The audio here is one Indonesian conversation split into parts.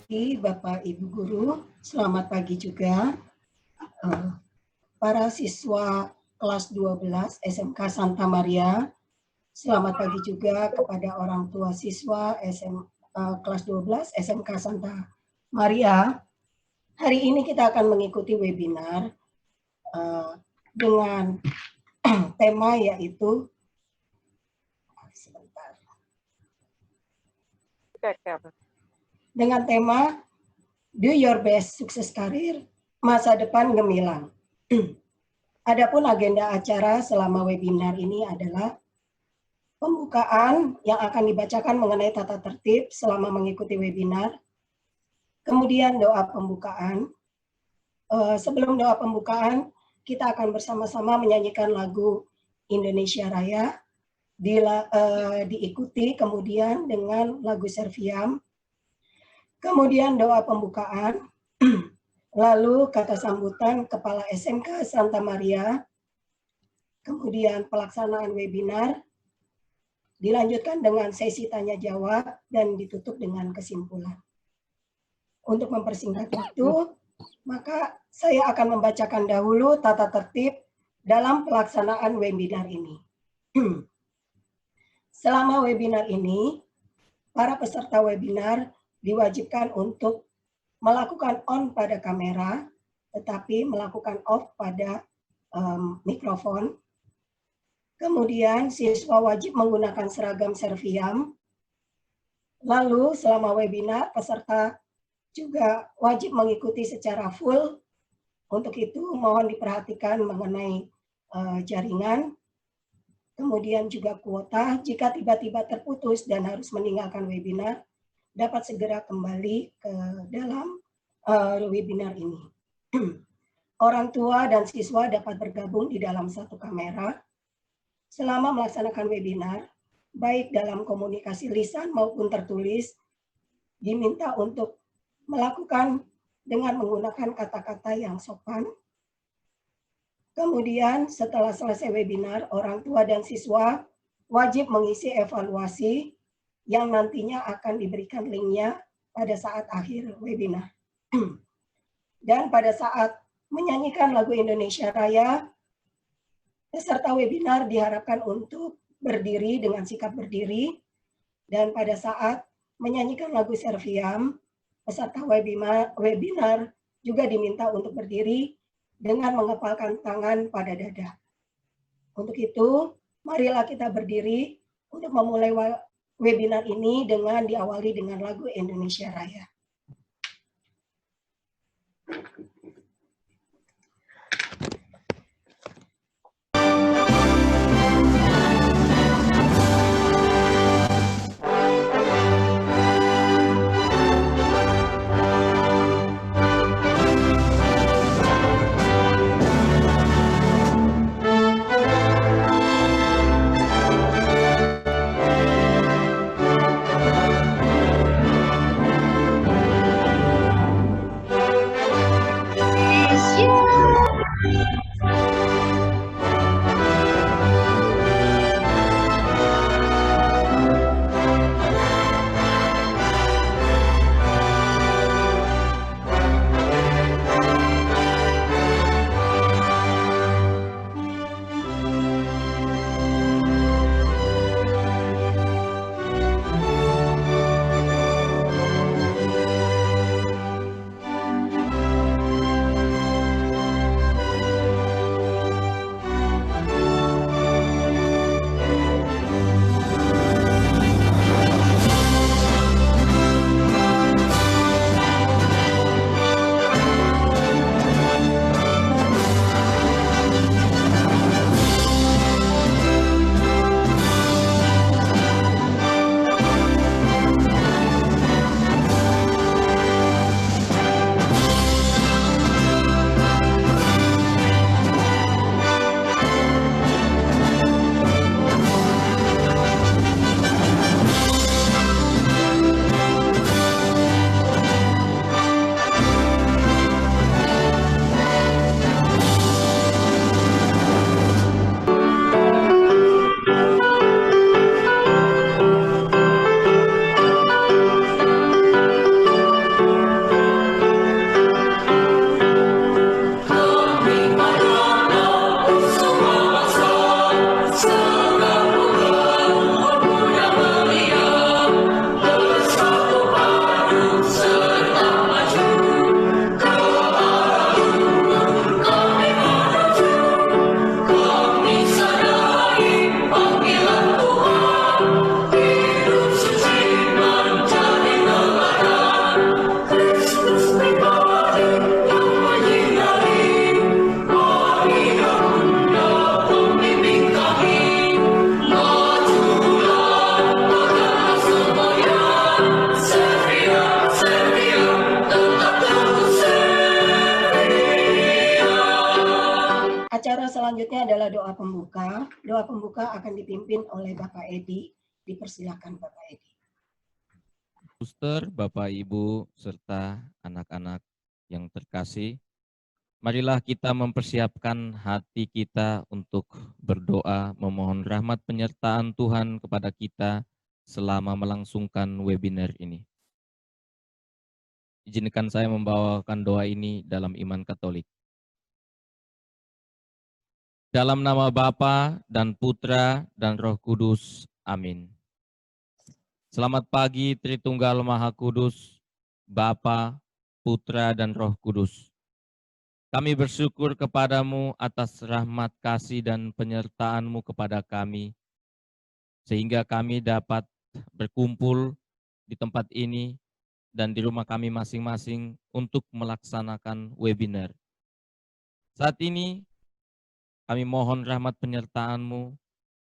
pagi Bapak Ibu Guru, selamat pagi juga para siswa kelas 12 SMK Santa Maria. Selamat pagi juga kepada orang tua siswa kelas 12 SMK Santa Maria. Hari ini kita akan mengikuti webinar dengan tema yaitu dengan tema Do Your Best Sukses Karir, Masa Depan Gemilang. Adapun agenda acara selama webinar ini adalah pembukaan yang akan dibacakan mengenai tata tertib selama mengikuti webinar, kemudian doa pembukaan. Sebelum doa pembukaan, kita akan bersama-sama menyanyikan lagu Indonesia Raya, diikuti kemudian dengan lagu Serviam, kemudian doa pembukaan, lalu kata sambutan Kepala SMK Santa Maria, kemudian pelaksanaan webinar, dilanjutkan dengan sesi tanya-jawab, dan ditutup dengan kesimpulan. Untuk mempersingkat waktu, maka saya akan membacakan dahulu tata tertib dalam pelaksanaan webinar ini. Selama webinar ini, para peserta webinar diwajibkan untuk melakukan on pada kamera, tetapi melakukan off pada mikrofon. Kemudian siswa wajib menggunakan seragam Serviam. Lalu selama webinar, peserta juga wajib mengikuti secara full. Untuk itu mohon diperhatikan mengenai jaringan, kemudian juga kuota. Jika tiba-tiba terputus dan harus meninggalkan webinar, dapat segera kembali ke dalam webinar ini. Orang tua dan siswa dapat bergabung di dalam satu kamera. Selama melaksanakan webinar, baik dalam komunikasi lisan maupun tertulis, diminta untuk melakukan dengan menggunakan kata-kata yang sopan. Kemudian setelah selesai webinar, orang tua dan siswa wajib mengisi evaluasi yang nantinya akan diberikan linknya pada saat akhir webinar. Dan pada saat menyanyikan lagu Indonesia Raya, peserta webinar diharapkan untuk berdiri dengan sikap berdiri, dan pada saat menyanyikan lagu Serviam, peserta webinar juga diminta untuk berdiri dengan mengepalkan tangan pada dada. Untuk itu, marilah kita berdiri untuk memulai webinar ini dengan diawali dengan lagu Indonesia Raya. Acara selanjutnya adalah doa pembuka. Doa pembuka akan dipimpin oleh Bapak Edi. Dipersilakan Bapak Edi. Suster, Bapak, Ibu, serta anak-anak yang terkasih, marilah kita mempersiapkan hati kita untuk berdoa, memohon rahmat penyertaan Tuhan kepada kita selama melangsungkan webinar ini. Izinkan saya membawakan doa ini dalam iman Katolik. Dalam nama Bapa dan Putra dan Roh Kudus. Amin. Selamat pagi Tritunggal Maha Kudus, Bapa, Putra, dan Roh Kudus. Kami bersyukur kepadamu atas rahmat kasih dan penyertaan-Mu kepada kami, sehingga kami dapat berkumpul di tempat ini dan di rumah kami masing-masing untuk melaksanakan webinar. Saat ini kami mohon rahmat penyertaan-Mu,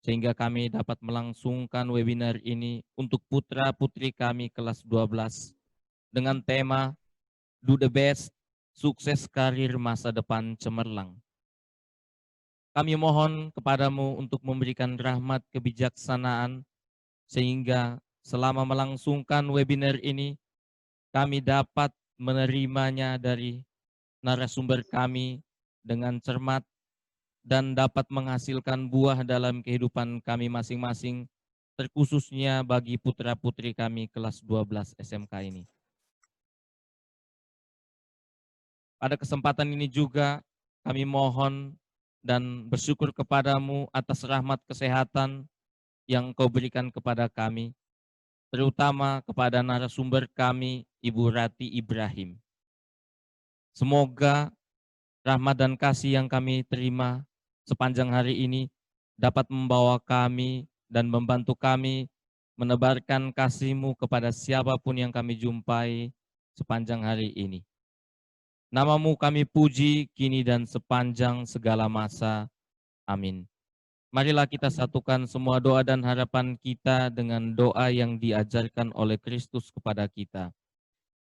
sehingga kami dapat melangsungkan webinar ini untuk putra-putri kami kelas 12 dengan tema Do the Best, Sukses Karir Masa Depan Cemerlang. Kami mohon kepadamu untuk memberikan rahmat kebijaksanaan sehingga selama melangsungkan webinar ini kami dapat menerimanya dari narasumber kami dengan cermat dan dapat menghasilkan buah dalam kehidupan kami masing-masing, terkhususnya bagi putra-putri kami kelas 12 SMK ini. Pada kesempatan ini juga kami mohon dan bersyukur kepadamu atas rahmat kesehatan yang Kau berikan kepada kami, terutama kepada narasumber kami, Ibu Rati Ibrahim. Semoga rahmat dan kasih yang kami terima sepanjang hari ini dapat membawa kami dan membantu kami menebarkan kasih-Mu kepada siapapun yang kami jumpai sepanjang hari ini. Nama-Mu kami puji kini dan sepanjang segala masa. Amin. Marilah kita satukan semua doa dan harapan kita dengan doa yang diajarkan oleh Kristus kepada kita.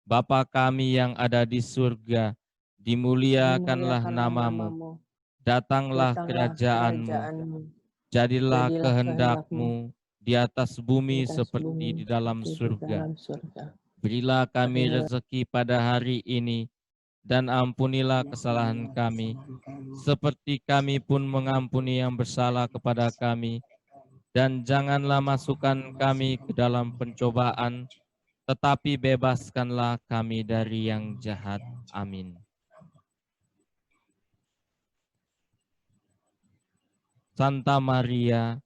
Bapa kami yang ada di surga, dimuliakanlah nama-Mu. Datanglah kerajaan-Mu, jadilah kehendak-Mu di atas bumi seperti di dalam surga. Berilah kami rezeki pada hari ini, dan ampunilah kesalahan kami, seperti kami pun mengampuni yang bersalah kepada kami. Dan janganlah masukkan kami ke dalam pencobaan, tetapi bebaskanlah kami dari yang jahat. Amin. Santa Maria,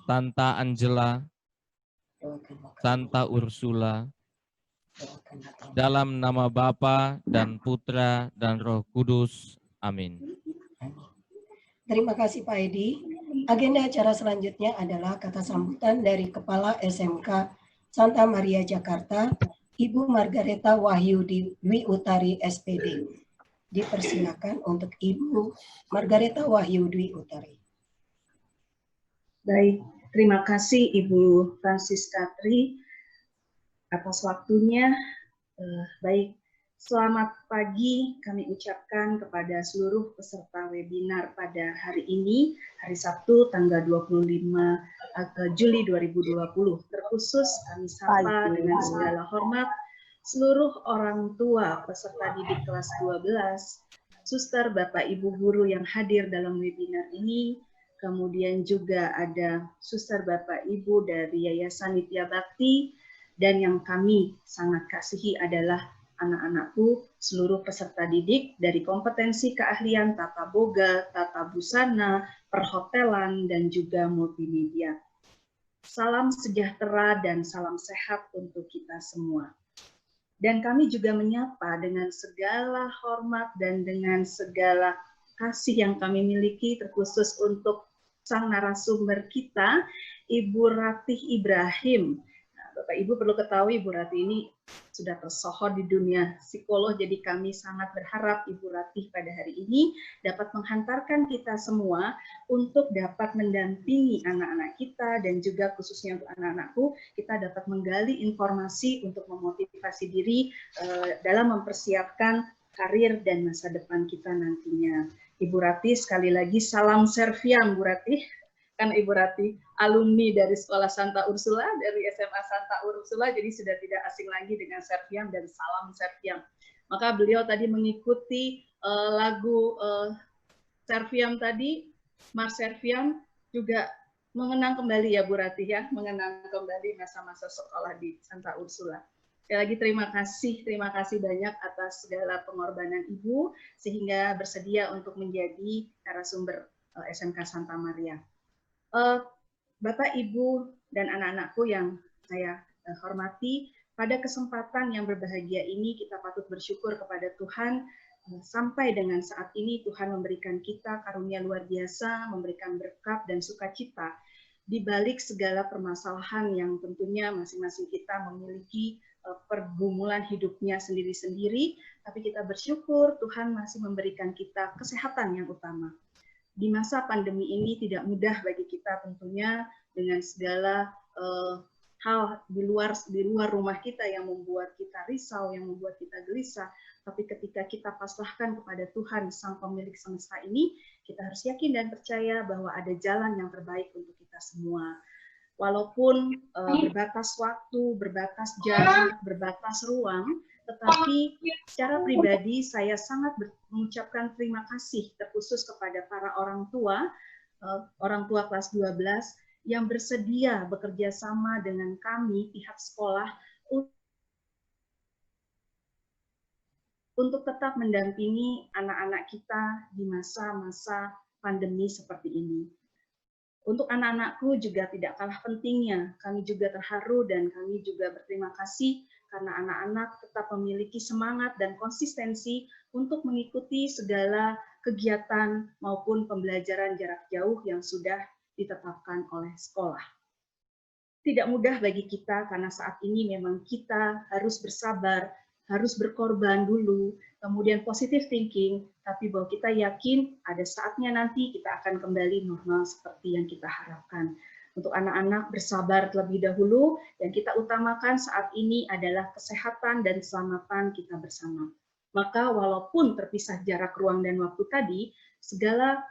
Santa Angela, Santa Ursula, dalam nama Bapa dan Putra dan Roh Kudus. Amin. Terima kasih Pak Edi. Agenda acara selanjutnya adalah kata sambutan dari Kepala SMK Santa Maria Jakarta, Ibu Margareta Wahyu Dwi Utari SPD. Dipersilakan untuk Ibu Margareta Wahyu Dwi Utari. Baik, terima kasih Ibu Francisca Tri atas waktunya. Baik, selamat pagi kami ucapkan kepada seluruh peserta webinar pada hari ini, hari Sabtu tanggal 25 Juli 2020. Terkhusus kami sapa dengan segala hormat seluruh orang tua peserta didik kelas 12, suster, Bapak, Ibu guru yang hadir dalam webinar ini, kemudian juga ada suster, Bapak, Ibu dari Yayasan Nitya Bakti, dan yang kami sangat kasihi adalah anak-anakku, seluruh peserta didik dari kompetensi keahlian tata boga, tata busana, perhotelan, dan juga multimedia. Salam sejahtera dan salam sehat untuk kita semua. Dan kami juga menyapa dengan segala hormat dan dengan segala kasih yang kami miliki, terkhusus untuk sang narasumber kita, Ibu Ratih Ibrahim. Nah, Bapak Ibu perlu ketahui, Ibu Ratih ini sudah tersohor di dunia psikolog, jadi kami sangat berharap Ibu Ratih pada hari ini dapat menghantarkan kita semua untuk dapat mendampingi anak-anak kita, dan juga khususnya untuk anak-anakku, kita dapat menggali informasi untuk memotivasi diri dalam mempersiapkan karir dan masa depan kita nantinya. Ibu Rati, sekali lagi salam Serviam, Bu Rati. Kan Ibu Rati alumni dari Sekolah Santa Ursula, dari SMA Santa Ursula, jadi sudah tidak asing lagi dengan Serviam dan salam Serviam. Maka beliau tadi mengikuti lagu Serviam tadi, Mars Serviam, juga mengenang kembali ya Bu Rati ya, mengenang kembali masa-masa sekolah di Santa Ursula. Sekali lagi terima kasih banyak atas segala pengorbanan Ibu, sehingga bersedia untuk menjadi narasumber SMK Santa Maria. Bapak, Ibu, dan anak-anakku yang saya hormati, pada kesempatan yang berbahagia ini kita patut bersyukur kepada Tuhan. Sampai dengan saat ini Tuhan memberikan kita karunia luar biasa, memberikan berkat dan sukacita di balik segala permasalahan yang tentunya masing-masing kita memiliki pergumulan hidupnya sendiri-sendiri, tapi kita bersyukur Tuhan masih memberikan kita kesehatan yang utama. Di masa pandemi ini tidak mudah bagi kita tentunya, dengan segala hal di luar rumah kita yang membuat kita risau, yang membuat kita gelisah. Tapi ketika kita pasrahkan kepada Tuhan, Sang Pemilik semesta ini, kita harus yakin dan percaya bahwa ada jalan yang terbaik untuk kita semua. Walaupun berbatas waktu, berbatas jarak, berbatas ruang, tetapi secara pribadi saya sangat mengucapkan terima kasih terkhusus kepada para orang tua kelas 12 yang bersedia bekerja sama dengan kami pihak sekolah untuk tetap mendampingi anak-anak kita di masa-masa pandemi seperti ini. Untuk anak-anakku juga tidak kalah pentingnya, kami juga terharu dan kami juga berterima kasih karena anak-anak tetap memiliki semangat dan konsistensi untuk mengikuti segala kegiatan maupun pembelajaran jarak jauh yang sudah ditetapkan oleh sekolah. Tidak mudah bagi kita karena saat ini memang kita harus bersabar, harus berkorban dulu, kemudian positive thinking, tapi bahwa kita yakin ada saatnya nanti kita akan kembali normal seperti yang kita harapkan. Untuk anak-anak bersabar terlebih dahulu, yang kita utamakan saat ini adalah kesehatan dan keselamatan kita bersama. Maka walaupun terpisah jarak ruang dan waktu tadi, segala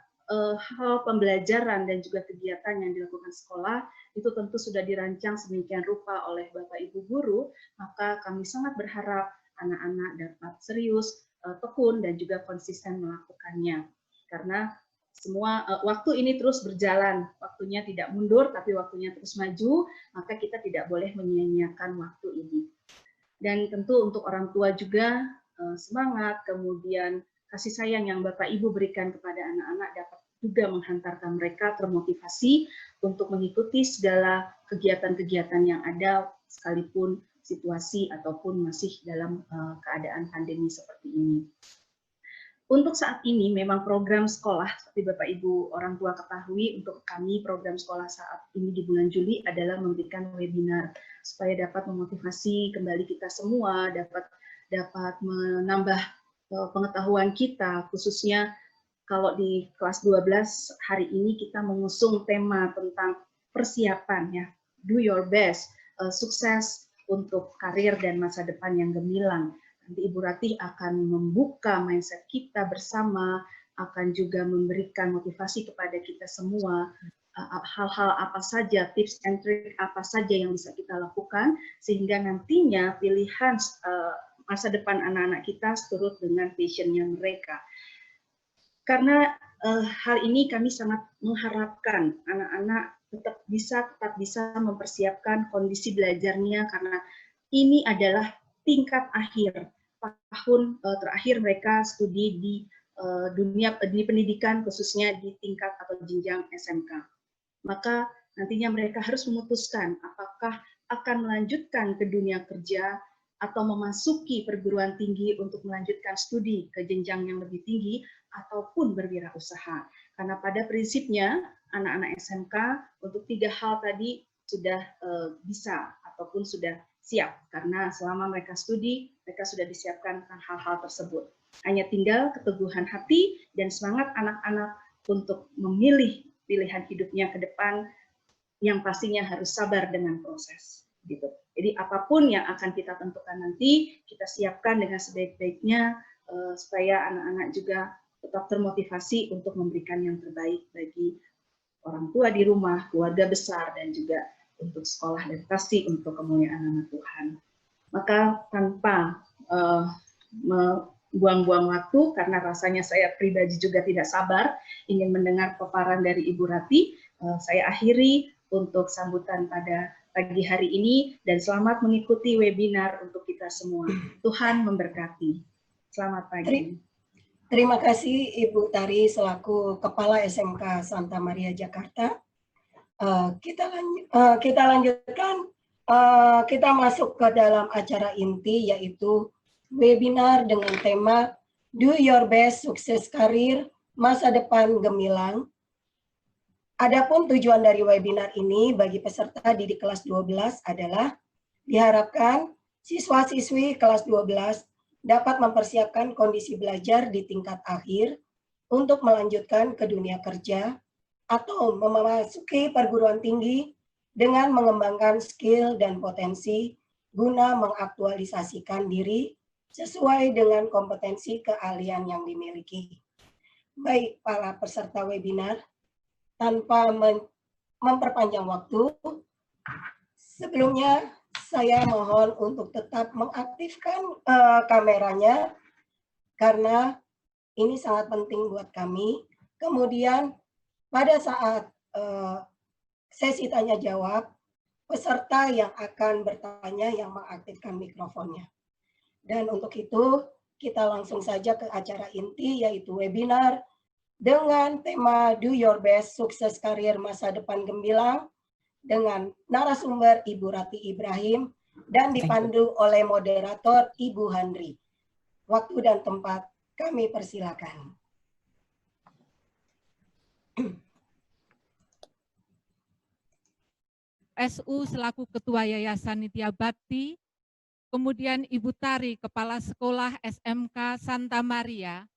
hal pembelajaran dan juga kegiatan yang dilakukan sekolah itu tentu sudah dirancang sedemikian rupa oleh Bapak Ibu guru, maka kami sangat berharap anak-anak dapat serius, tekun, dan juga konsisten melakukannya. Karena semua waktu ini terus berjalan, waktunya tidak mundur, tapi waktunya terus maju, maka kita tidak boleh menyia-nyiakan waktu ini. Dan tentu untuk orang tua juga, semangat, kemudian kasih sayang yang Bapak Ibu berikan kepada anak-anak dapat juga menghantarkan mereka termotivasi untuk mengikuti segala kegiatan-kegiatan yang ada, sekalipun situasi ataupun masih dalam keadaan pandemi seperti ini. Untuk saat ini memang program sekolah, seperti Bapak Ibu orang tua ketahui, untuk kami program sekolah saat ini di bulan Juli adalah memberikan webinar supaya dapat memotivasi kembali kita semua, dapat menambah pengetahuan kita, khususnya kalau di kelas 12 hari ini kita mengusung tema tentang persiapan ya, do your best, sukses untuk karir dan masa depan yang gemilang. Nanti Ibu Rati akan membuka mindset kita bersama, akan juga memberikan motivasi kepada kita semua, hal-hal apa saja, tips and trick apa saja yang bisa kita lakukan, sehingga nantinya pilihan masa depan anak-anak kita seturut dengan passion-nya mereka. Karena hal ini kami sangat mengharapkan anak-anak tetap bisa mempersiapkan kondisi belajarnya, karena ini adalah tingkat akhir tahun terakhir mereka studi di di pendidikan, khususnya di tingkat atau jenjang SMK. Maka nantinya mereka harus memutuskan apakah akan melanjutkan ke dunia kerja atau memasuki perguruan tinggi untuk melanjutkan studi ke jenjang yang lebih tinggi ataupun berwirausaha. Karena pada prinsipnya anak-anak SMK untuk 3 hal tadi sudah bisa ataupun sudah siap, karena selama mereka studi, mereka sudah disiapkan hal-hal tersebut. Hanya tinggal keteguhan hati dan semangat anak-anak untuk memilih pilihan hidupnya ke depan, yang pastinya harus sabar dengan proses. Gitu. Jadi apapun yang akan kita tentukan nanti, kita siapkan dengan sebaik-baiknya, supaya anak-anak juga tetap termotivasi untuk memberikan yang terbaik bagi orang tua di rumah, keluarga besar, dan juga untuk sekolah dan pasti untuk kemuliaan nama Tuhan. Maka tanpa membuang-buang waktu, karena rasanya saya pribadi juga tidak sabar ingin mendengar paparan dari Ibu Rati, saya akhiri untuk sambutan pada pagi hari ini, dan selamat mengikuti webinar untuk kita semua. Tuhan memberkati. Selamat pagi. Terima kasih Ibu Tari selaku Kepala SMK Santa Maria Jakarta. Kita lanjutkan, kita masuk ke dalam acara inti, yaitu webinar dengan tema Do Your Best Sukses Karir Masa Depan Gemilang. Adapun tujuan dari webinar ini bagi peserta didik kelas 12 adalah diharapkan siswa-siswi kelas 12 dapat mempersiapkan kondisi belajar di tingkat akhir untuk melanjutkan ke dunia kerja atau memasuki perguruan tinggi dengan mengembangkan skill dan potensi guna mengaktualisasikan diri sesuai dengan kompetensi keahlian yang dimiliki. Baik para peserta webinar, tanpa memperpanjang waktu, sebelumnya saya mohon untuk tetap mengaktifkan kameranya karena ini sangat penting buat kami. Kemudian pada saat sesi tanya jawab, peserta yang akan bertanya yang mengaktifkan mikrofonnya. Dan untuk itu kita langsung saja ke acara inti, yaitu webinar dengan tema Do Your Best Sukses Karir Masa Depan Gemilang dengan narasumber Ibu Rati Ibrahim dan dipandu oleh moderator Ibu Handri. Waktu dan tempat kami persilakan. SU selaku Ketua Yayasan Nitya Bakti, kemudian Ibu Tari Kepala Sekolah SMK Santa Maria,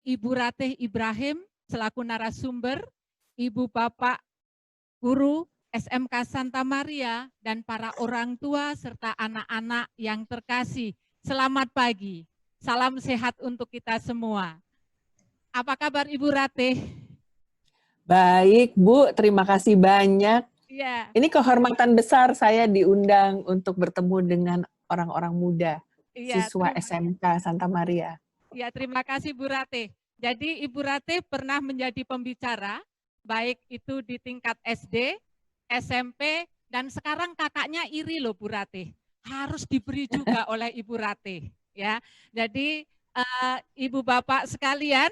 Ibu Ratih Ibrahim selaku narasumber, Ibu Bapak Guru SMK Santa Maria, dan para orang tua serta anak-anak yang terkasih. Selamat pagi, salam sehat untuk kita semua. Apa kabar Ibu Ratih? Baik Bu, terima kasih banyak. Ya. Ini kehormatan besar saya diundang untuk bertemu dengan orang-orang muda, siswa SMK Santa Maria. Ya, terima kasih Bu Ratih. Jadi Ibu Ratih pernah menjadi pembicara, baik itu di tingkat SD, SMP, dan sekarang kakaknya iri loh Bu Ratih. Harus diberi juga oleh Ibu Ratih. Ya, jadi Ibu Bapak sekalian,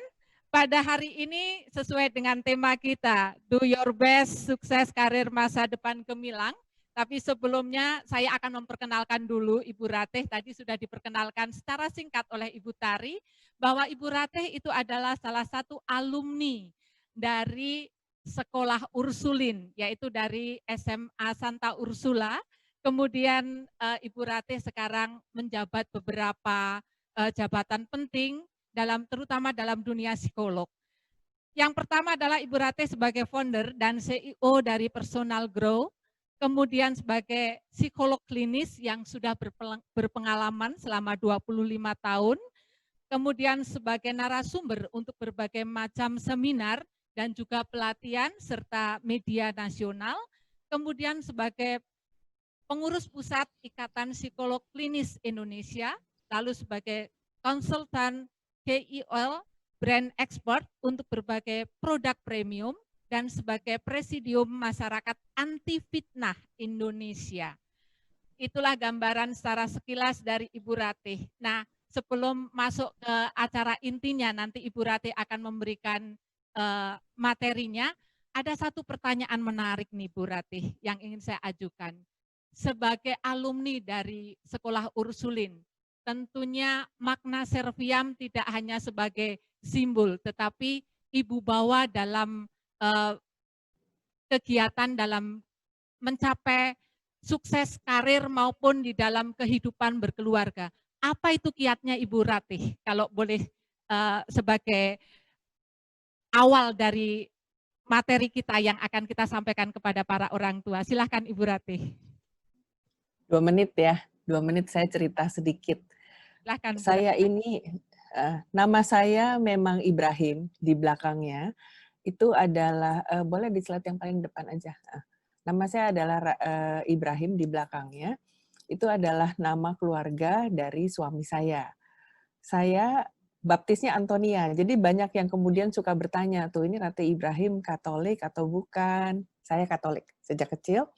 pada hari ini sesuai dengan tema kita, Do Your Best Sukses Karir Masa Depan Gemilang. Tapi sebelumnya saya akan memperkenalkan dulu Ibu Ratih, tadi sudah diperkenalkan secara singkat oleh Ibu Tari, bahwa Ibu Ratih itu adalah salah satu alumni dari Sekolah Ursulin, yaitu dari SMA Santa Ursula. Kemudian Ibu Ratih sekarang menjabat beberapa jabatan penting, terutama dalam dunia psikolog. Yang pertama adalah Ibu Ratih sebagai founder dan CEO dari Personal Grow, kemudian sebagai psikolog klinis yang sudah berpengalaman selama 25 tahun, kemudian sebagai narasumber untuk berbagai macam seminar dan juga pelatihan serta media nasional, kemudian sebagai pengurus pusat Ikatan Psikolog Klinis Indonesia, lalu sebagai konsultan KOL brand expert untuk berbagai produk premium, dan sebagai presidium masyarakat anti fitnah Indonesia. Itulah gambaran secara sekilas dari Ibu Ratih. Nah, sebelum masuk ke acara intinya, nanti Ibu Ratih akan memberikan materinya. Ada satu pertanyaan menarik nih Bu Ratih yang ingin saya ajukan. Sebagai alumni dari Sekolah Ursulin, tentunya makna Serviam tidak hanya sebagai simbol, tetapi Ibu bawa dalam kegiatan dalam mencapai sukses karir maupun di dalam kehidupan berkeluarga. Apa itu kiatnya Ibu Ratih? Kalau boleh sebagai awal dari materi kita yang akan kita sampaikan kepada para orang tua. Silahkan Ibu Ratih. 2 menit ya, 2 menit saya cerita sedikit. Silahkan, saya ini Nama saya memang Ibrahim di belakangnya. Itu adalah, boleh di slide yang paling depan aja. Nama saya adalah Ibrahim di belakangnya. Itu adalah nama keluarga dari suami saya. Saya baptisnya Antonia. Jadi banyak yang kemudian suka bertanya tuh, ini Rati Ibrahim Katolik atau bukan? Saya Katolik sejak kecil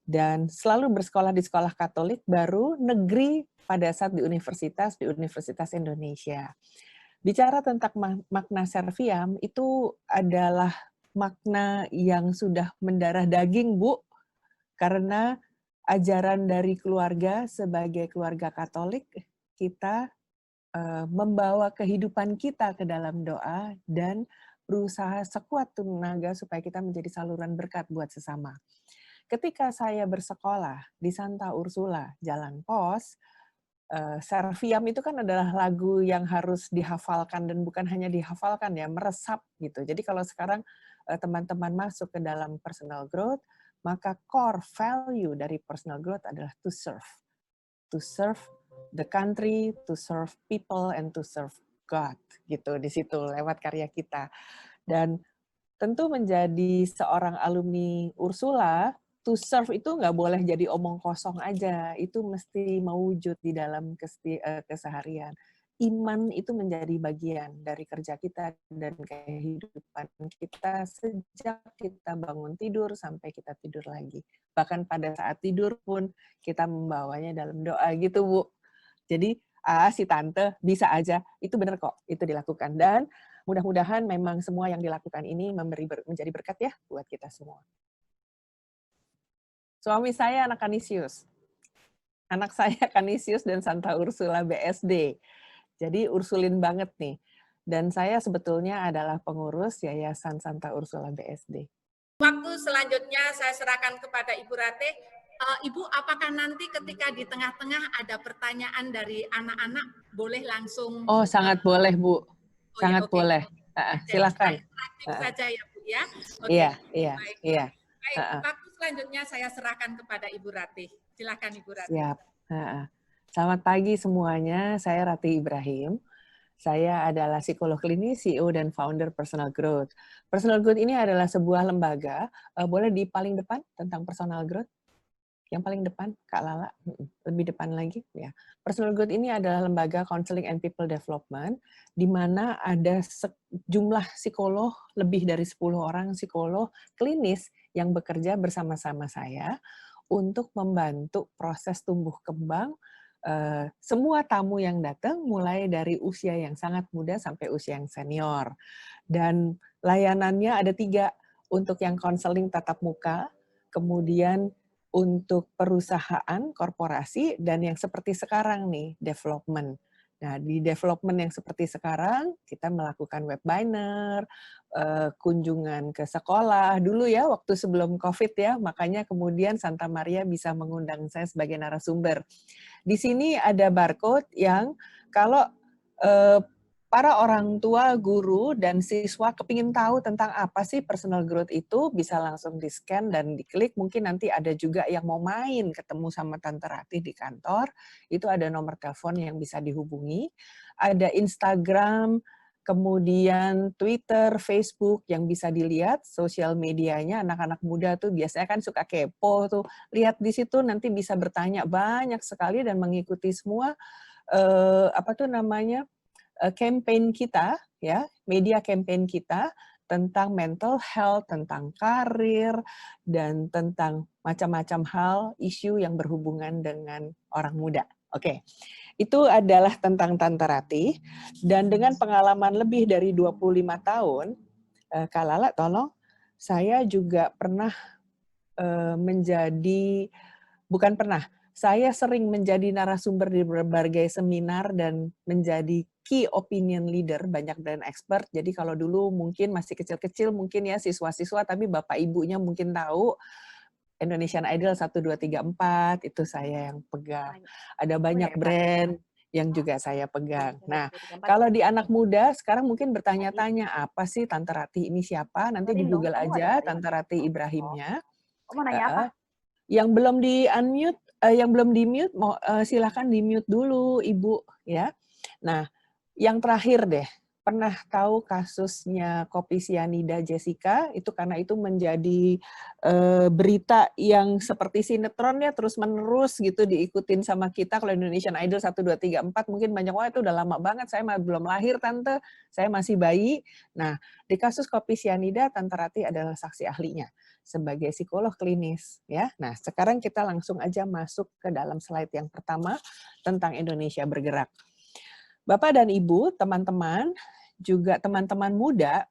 dan selalu bersekolah di sekolah Katolik, baru negeri pada saat di Universitas Indonesia. Bicara tentang makna Serviam, itu adalah makna yang sudah mendarah daging, Bu, karena ajaran dari keluarga sebagai keluarga Katolik, kita membawa kehidupan kita ke dalam doa dan berusaha sekuat tenaga supaya kita menjadi saluran berkat buat sesama. Ketika saya bersekolah di Santa Ursula, Jalan Pos, Serviam itu kan adalah lagu yang harus dihafalkan dan bukan hanya dihafalkan ya, meresap gitu. Jadi kalau sekarang teman-teman masuk ke dalam personal growth, maka core value dari personal growth adalah to serve. To serve the country, to serve people, and to serve God. Gitu, di situ lewat karya kita. Dan tentu menjadi seorang alumni Ursula, to serve itu nggak boleh jadi omong kosong aja. Itu mesti mewujud di dalam keseharian. Iman itu menjadi bagian dari kerja kita dan kehidupan kita sejak kita bangun tidur sampai kita tidur lagi. Bahkan pada saat tidur pun kita membawanya dalam doa gitu, Bu. Jadi, si tante bisa aja, itu benar kok, itu dilakukan. Dan mudah-mudahan memang semua yang dilakukan ini menjadi berkat ya buat kita semua. Suami saya anak Canisius. Anak saya Canisius dan Santa Ursula BSD. Jadi Ursulin banget nih. Dan saya sebetulnya adalah pengurus Yayasan Santa Ursula BSD. Waktu selanjutnya saya serahkan kepada Ibu Rate. Ibu, apakah nanti ketika di tengah-tengah ada pertanyaan dari anak-anak, boleh langsung? Oh, sangat boleh, Bu. Sangat boleh. Silakan. Aktif saja ya, Bu ya. Iya. Baik, waktu selanjutnya saya serahkan kepada Ibu Rati. Silakan Ibu Rati. Siap. Selamat pagi semuanya, saya Rati Ibrahim. Saya adalah psikolog klinis, CEO dan founder Personal Growth. Personal Growth ini adalah sebuah lembaga, boleh di paling depan tentang Personal Growth? Yang paling depan, Kak Lala, lebih depan lagi. Ya. Personal Growth ini adalah lembaga counseling and people development, di mana ada jumlah psikolog, lebih dari 10 orang psikolog klinis yang bekerja bersama-sama saya untuk membantu proses tumbuh kembang semua tamu yang datang, mulai dari usia yang sangat muda sampai usia yang senior. Dan layanannya ada 3, untuk yang konseling tatap muka, kemudian untuk perusahaan, korporasi, dan yang seperti sekarang nih, development. Nah, di development yang seperti sekarang, kita melakukan webinar, kunjungan ke sekolah. Dulu ya, waktu sebelum COVID ya, makanya kemudian Santa Maria bisa mengundang saya sebagai narasumber. Di sini ada barcode yang kalau para orang tua, guru, dan siswa kepingin tahu tentang apa sih personal growth itu, bisa langsung di-scan dan diklik. Mungkin nanti ada juga yang mau main ketemu sama Tante Rati di kantor, itu ada nomor telepon yang bisa dihubungi. Ada Instagram, kemudian Twitter, Facebook yang bisa dilihat, sosial medianya. Anak-anak muda tuh biasanya kan suka kepo tuh. Lihat di situ nanti bisa bertanya banyak sekali dan mengikuti semua campaign kita, ya, media campaign kita tentang mental health, tentang karir, dan tentang macam-macam hal, isu yang berhubungan dengan orang muda. Oke, itu adalah tentang Tante Rati, dan dengan pengalaman lebih dari 25 tahun, Kak Lala, tolong, saya juga pernah saya sering menjadi narasumber di berbagai seminar dan menjadi key opinion leader, banyak dan expert. Jadi kalau dulu mungkin masih kecil-kecil, mungkin ya siswa-siswa, tapi bapak ibunya mungkin tahu, Indonesian Idol 1, 2, 3, 4, itu saya yang pegang. Ada banyak brand yang juga saya pegang. Nah, kalau di anak muda, sekarang mungkin bertanya-tanya, apa sih Tante Rati ini siapa? Nanti di Google aja Tante Rati Ibrahimnya. Mau nanya apa? Yang belum di-unmute, yang belum di-mute, silahkan di-mute dulu, Ibu. Ya. Nah, Yang terakhir deh, pernah tahu kasusnya kopi sianida Jessica? Itu karena itu menjadi berita yang seperti sinetron ya, terus-menerus gitu diikutin sama kita. Kalau Indonesian Idol 1, 2, 3, 4 mungkin banyak, wah itu udah lama banget, saya belum lahir Tante, saya masih bayi. Nah, di kasus kopi sianida, Tante Rati adalah saksi ahlinya sebagai psikolog klinis. Ya. Nah, sekarang kita langsung aja masuk ke dalam slide yang pertama tentang Indonesia Bergerak. Bapak dan Ibu, teman-teman, juga teman-teman muda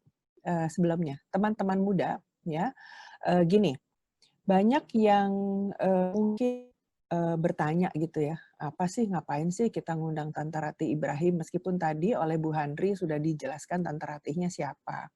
sebelumnya, teman-teman muda, ya, gini, banyak yang mungkin bertanya gitu ya, apa sih, ngapain sih kita ngundang Tante Rati Ibrahim, meskipun tadi oleh Bu Handri sudah dijelaskan Tante Ratinya siapa.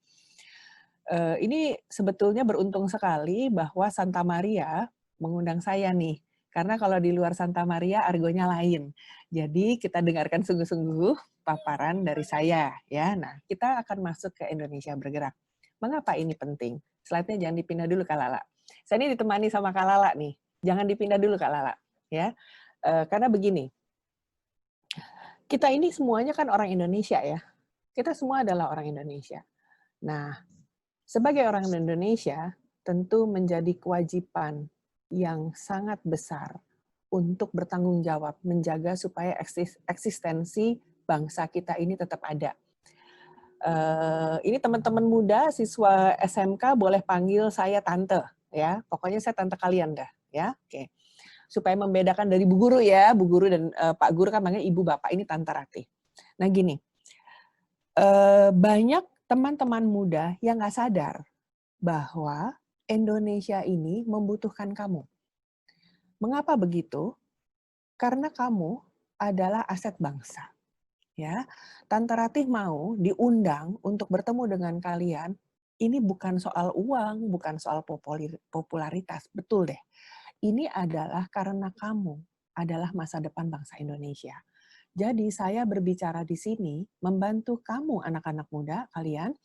Ini sebetulnya beruntung sekali bahwa Santa Maria mengundang saya nih, karena kalau di luar Santa Maria argonya lain. Jadi kita dengarkan sungguh-sungguh paparan dari saya ya. Nah, kita akan masuk ke Indonesia Bergerak. Mengapa ini penting? Slide-nya jangan dipindah dulu Kak Lala. Saya ini ditemani sama Kak Lala nih. Jangan dipindah dulu Kak Lala ya. Karena begini. Kita ini semuanya kan orang Indonesia ya. Kita semua adalah orang Indonesia. Nah, sebagai orang Indonesia, tentu menjadi kewajiban yang sangat besar untuk bertanggung jawab, menjaga supaya eksistensi bangsa kita ini tetap ada. Ini teman-teman muda, siswa SMK boleh panggil saya Tante, ya. Pokoknya saya Tante kalian dah, ya. Oke. Supaya membedakan dari Bu Guru ya, Bu Guru dan Pak Guru kan manggil Ibu Bapak, ini Tante Rati. Nah gini, banyak teman-teman muda yang nggak sadar bahwa Indonesia ini membutuhkan kamu. Mengapa begitu? Karena kamu adalah aset bangsa. Ya, Tante Ratih mau diundang untuk bertemu dengan kalian. Ini bukan soal uang, bukan soal popularitas, betul deh. Ini adalah karena kamu adalah masa depan bangsa Indonesia. Jadi saya berbicara di sini membantu kamu anak-anak muda kalian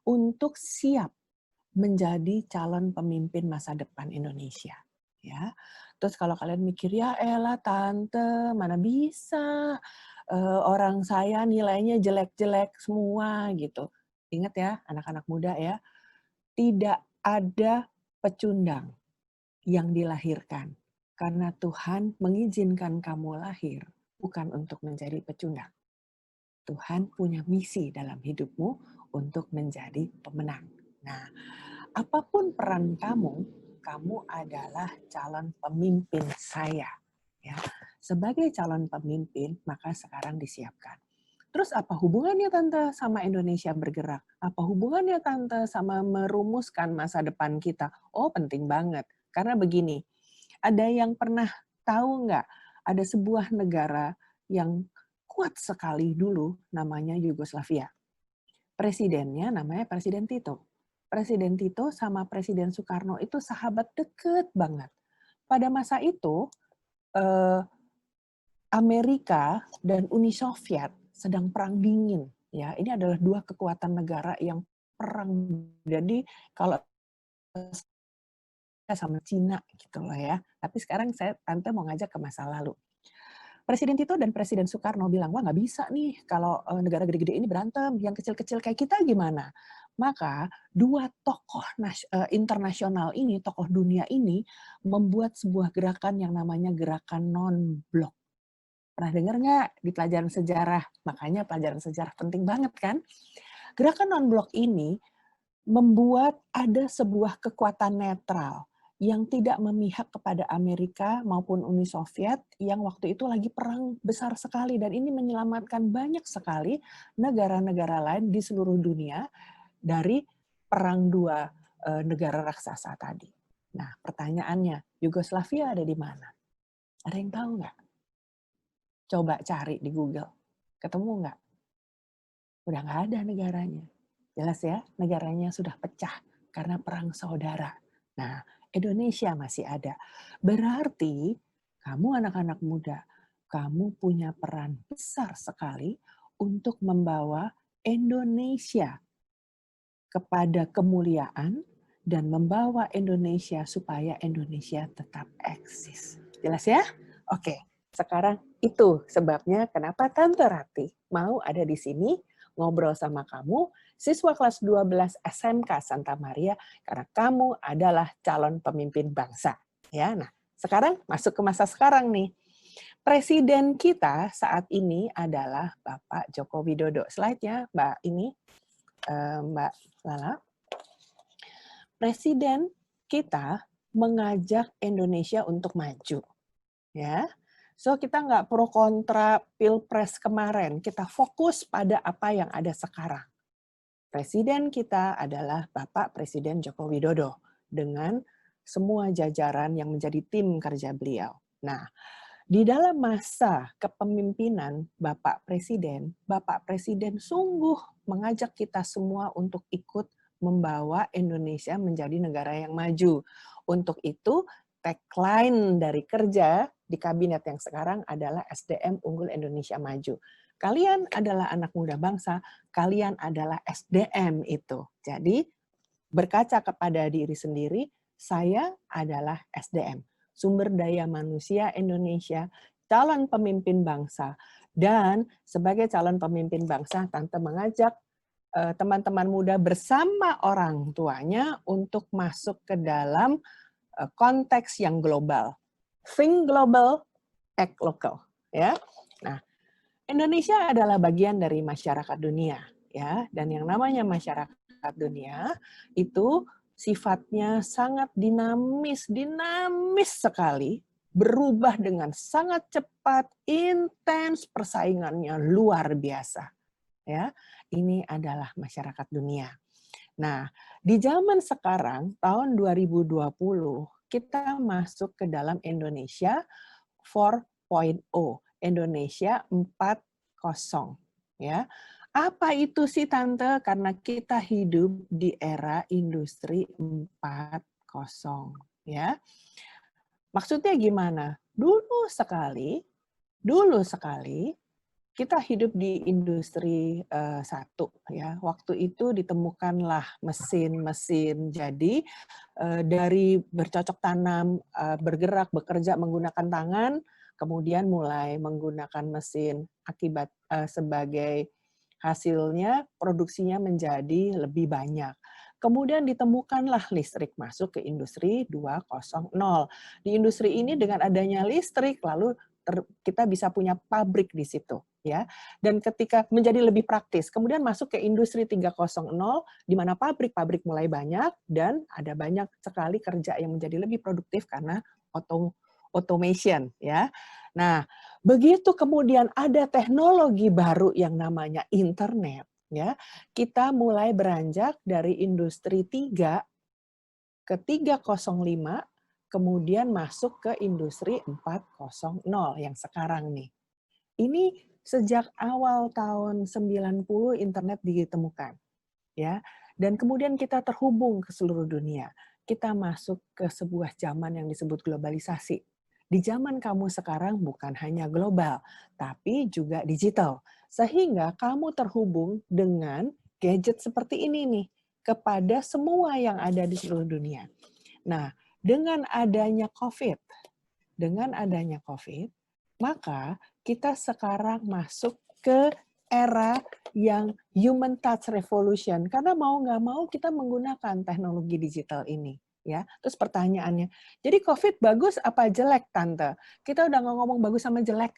untuk siap menjadi calon pemimpin masa depan Indonesia. Ya, terus kalau kalian mikir ya elah Tante, mana bisa orang saya nilainya jelek-jelek semua gitu. Ingat ya anak-anak muda ya, tidak ada pecundang yang dilahirkan karena Tuhan mengizinkan kamu lahir bukan untuk menjadi pecundang. Tuhan punya misi dalam hidupmu untuk menjadi pemenang. Nah, apapun peran kamu, kamu adalah calon pemimpin saya. Ya. Sebagai calon pemimpin, maka sekarang disiapkan. Terus apa hubungannya Tante sama Indonesia Bergerak? Apa hubungannya Tante sama merumuskan masa depan kita? Oh, penting banget. Karena begini, ada yang pernah tahu nggak? Ada sebuah negara yang kuat sekali dulu, namanya Yugoslavia. Presidennya namanya Presiden Tito. Presiden Tito sama Presiden Soekarno itu sahabat deket banget. Pada masa itu, Amerika dan Uni Soviet sedang perang dingin. Ya, ini adalah dua kekuatan negara yang perang. Jadi kalau sama Cina gitu loh ya. Tapi sekarang Tante mau ngajak ke masa lalu. Presiden Tito dan Presiden Soekarno bilang, wah nggak bisa nih kalau negara gede-gede ini berantem, yang kecil-kecil kayak kita gimana? Maka dua tokoh internasional ini, tokoh dunia ini, membuat sebuah gerakan yang namanya gerakan non-blok. Pernah dengar nggak di pelajaran sejarah? Makanya pelajaran sejarah penting banget kan? Gerakan non-blok ini membuat ada sebuah kekuatan netral yang tidak memihak kepada Amerika maupun Uni Soviet yang waktu itu lagi perang besar sekali, dan ini menyelamatkan banyak sekali negara-negara lain di seluruh dunia dari perang dua negara raksasa tadi. Nah, pertanyaannya, Yugoslavia ada di mana? Ada yang tahu nggak? Coba cari di Google. Ketemu nggak? Udah nggak ada negaranya. Jelas ya, negaranya sudah pecah karena perang saudara. Nah, Indonesia masih ada. Berarti kamu anak-anak muda, kamu punya peran besar sekali untuk membawa Indonesia kepada kemuliaan dan membawa Indonesia supaya Indonesia tetap eksis. Jelas ya? Oke, sekarang itu sebabnya kenapa Tante Rati mau ada di sini ngobrol sama kamu, siswa kelas 12 SMK Santa Maria, karena kamu adalah calon pemimpin bangsa. Ya, nah sekarang masuk ke masa sekarang nih. Presiden kita saat ini adalah Bapak Joko Widodo. Slide-nya, Mbak Mbak Lala. Presiden kita mengajak Indonesia untuk maju. Ya, so kita nggak pro kontra Pilpres kemarin, kita fokus pada apa yang ada sekarang. Presiden kita adalah Bapak Presiden Joko Widodo dengan semua jajaran yang menjadi tim kerja beliau. Nah, di dalam masa kepemimpinan Bapak Presiden sungguh mengajak kita semua untuk ikut membawa Indonesia menjadi negara yang maju. Untuk itu, tagline dari kerja di kabinet yang sekarang adalah SDM Unggul Indonesia Maju. Kalian adalah anak muda bangsa, kalian adalah SDM itu. Jadi, berkaca kepada diri sendiri, saya adalah SDM. Sumber daya manusia Indonesia, calon pemimpin bangsa. Dan sebagai calon pemimpin bangsa, Tante mengajak teman-teman muda bersama orang tuanya untuk masuk ke dalam konteks yang global. Think global, act local. Ya. Nah, Indonesia adalah bagian dari masyarakat dunia, ya. Dan yang namanya masyarakat dunia itu sifatnya sangat dinamis sekali, berubah dengan sangat cepat, intens, persaingannya luar biasa. Ya, ini adalah masyarakat dunia. Nah, di zaman sekarang, tahun 2020, kita masuk ke dalam Indonesia 4.0, Indonesia 4.0. Ya. Apa itu sih Tante? Karena kita hidup di era industri 4.0. Ya. Maksudnya gimana? Dulu sekali kita hidup di industri 1 ya. Waktu itu ditemukanlah mesin-mesin. Jadi dari bercocok tanam, bergerak, bekerja menggunakan tangan, kemudian mulai menggunakan mesin. Akibat sebagai hasilnya produksinya menjadi lebih banyak. Kemudian ditemukanlah listrik masuk ke industri 2.0. Di industri ini dengan adanya listrik lalu kita bisa punya pabrik di situ, ya. Dan ketika menjadi lebih praktis, kemudian masuk ke industri 3.0 di mana pabrik-pabrik mulai banyak dan ada banyak sekali kerja yang menjadi lebih produktif karena automation, ya. Nah, begitu kemudian ada teknologi baru yang namanya internet, ya. Kita mulai beranjak dari industri 3 ke 3.05, kemudian masuk ke industri 4.0 yang sekarang nih. Ini sejak awal tahun 90 internet ditemukan. Ya. Dan kemudian kita terhubung ke seluruh dunia. Kita masuk ke sebuah zaman yang disebut globalisasi. Di zaman kamu sekarang bukan hanya global, tapi juga digital. Sehingga kamu terhubung dengan gadget seperti ini nih, kepada semua yang ada di seluruh dunia. Nah, dengan adanya COVID, maka kita sekarang masuk ke era yang human touch revolution. Karena mau nggak mau kita menggunakan teknologi digital ini. Ya, terus pertanyaannya, jadi COVID bagus apa jelek, Tante? Kita udah nggak ngomong bagus sama jelek.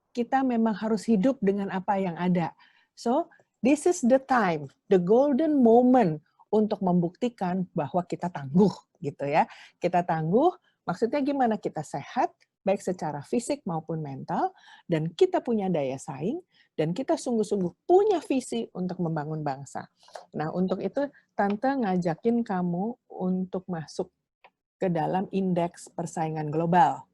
Kita memang harus hidup dengan apa yang ada. So, this is the time, the golden moment untuk membuktikan bahwa kita tangguh, gitu ya. Kita tangguh, maksudnya gimana? Kita sehat, baik secara fisik maupun mental, dan kita punya daya saing, dan kita sungguh-sungguh punya visi untuk membangun bangsa. Nah, untuk itu Tante ngajakin kamu untuk masuk ke dalam indeks persaingan global.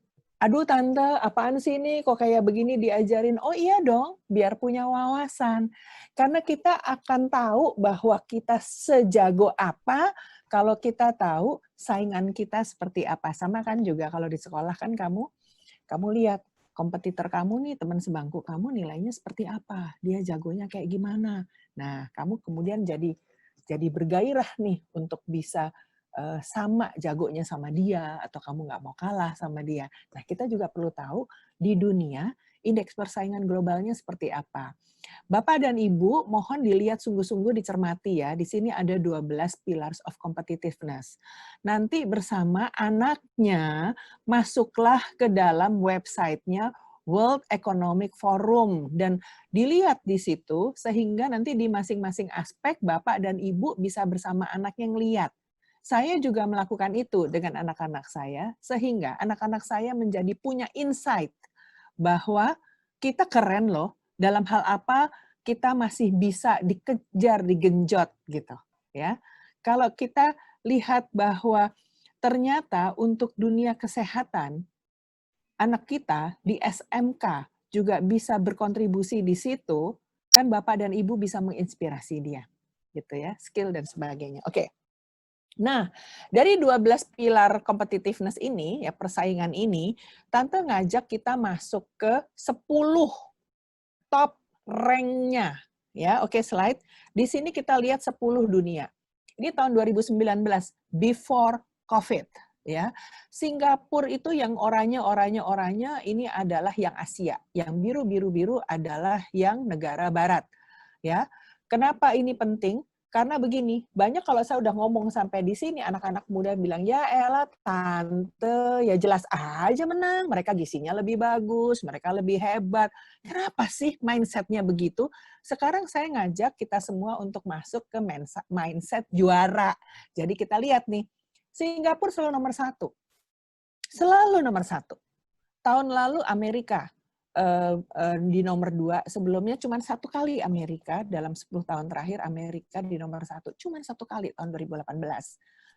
Aduh Tante, apaan sih ini kok kayak begini diajarin? Oh iya dong, biar punya wawasan. Karena kita akan tahu bahwa kita sejago apa kalau kita tahu saingan kita seperti apa. Sama kan juga kalau di sekolah kan kamu lihat kompetitor kamu nih, teman sebangku kamu nilainya seperti apa, dia jagonya kayak gimana. Nah, kamu kemudian jadi bergairah nih untuk bisa sama jagonya sama dia, atau kamu nggak mau kalah sama dia. Nah, kita juga perlu tahu di dunia indeks persaingan globalnya seperti apa. Bapak dan Ibu, mohon dilihat sungguh-sungguh, dicermati ya. Di sini ada 12 pillars of competitiveness. Nanti bersama anaknya masuklah ke dalam websitenya World Economic Forum dan dilihat di situ sehingga nanti di masing-masing aspek Bapak dan Ibu bisa bersama anaknya ngelihat. Saya juga melakukan itu dengan anak-anak saya sehingga anak-anak saya menjadi punya insight bahwa kita keren loh, dalam hal apa kita masih bisa dikejar, digenjot gitu ya. Kalau kita lihat bahwa ternyata untuk dunia kesehatan anak kita di SMK juga bisa berkontribusi di situ, kan Bapak dan Ibu bisa menginspirasi dia gitu ya, skill dan sebagainya. Oke. Nah, dari 12 pilar competitiveness ini, ya persaingan ini, Tante ngajak kita masuk ke 10 top rank-nya. Ya, oke, slide. Di sini kita lihat 10 dunia. Ini tahun 2019, before COVID. Ya, Singapura itu yang oranye, ini adalah yang Asia. Yang biru adalah yang negara Barat. Ya, kenapa ini penting? Karena begini, banyak kalau saya udah ngomong sampai di sini, anak-anak muda bilang, ya elah tante, ya jelas aja menang, mereka gizinya lebih bagus, mereka lebih hebat. Kenapa sih mindset-nya begitu? Sekarang saya ngajak kita semua untuk masuk ke mindset juara. Jadi kita lihat nih, Singapura selalu nomor 1. Selalu nomor 1. Tahun lalu Amerika di nomor 2, sebelumnya cuma 1 kali Amerika, dalam 10 tahun terakhir Amerika di nomor 1, cuma 1 kali tahun 2018.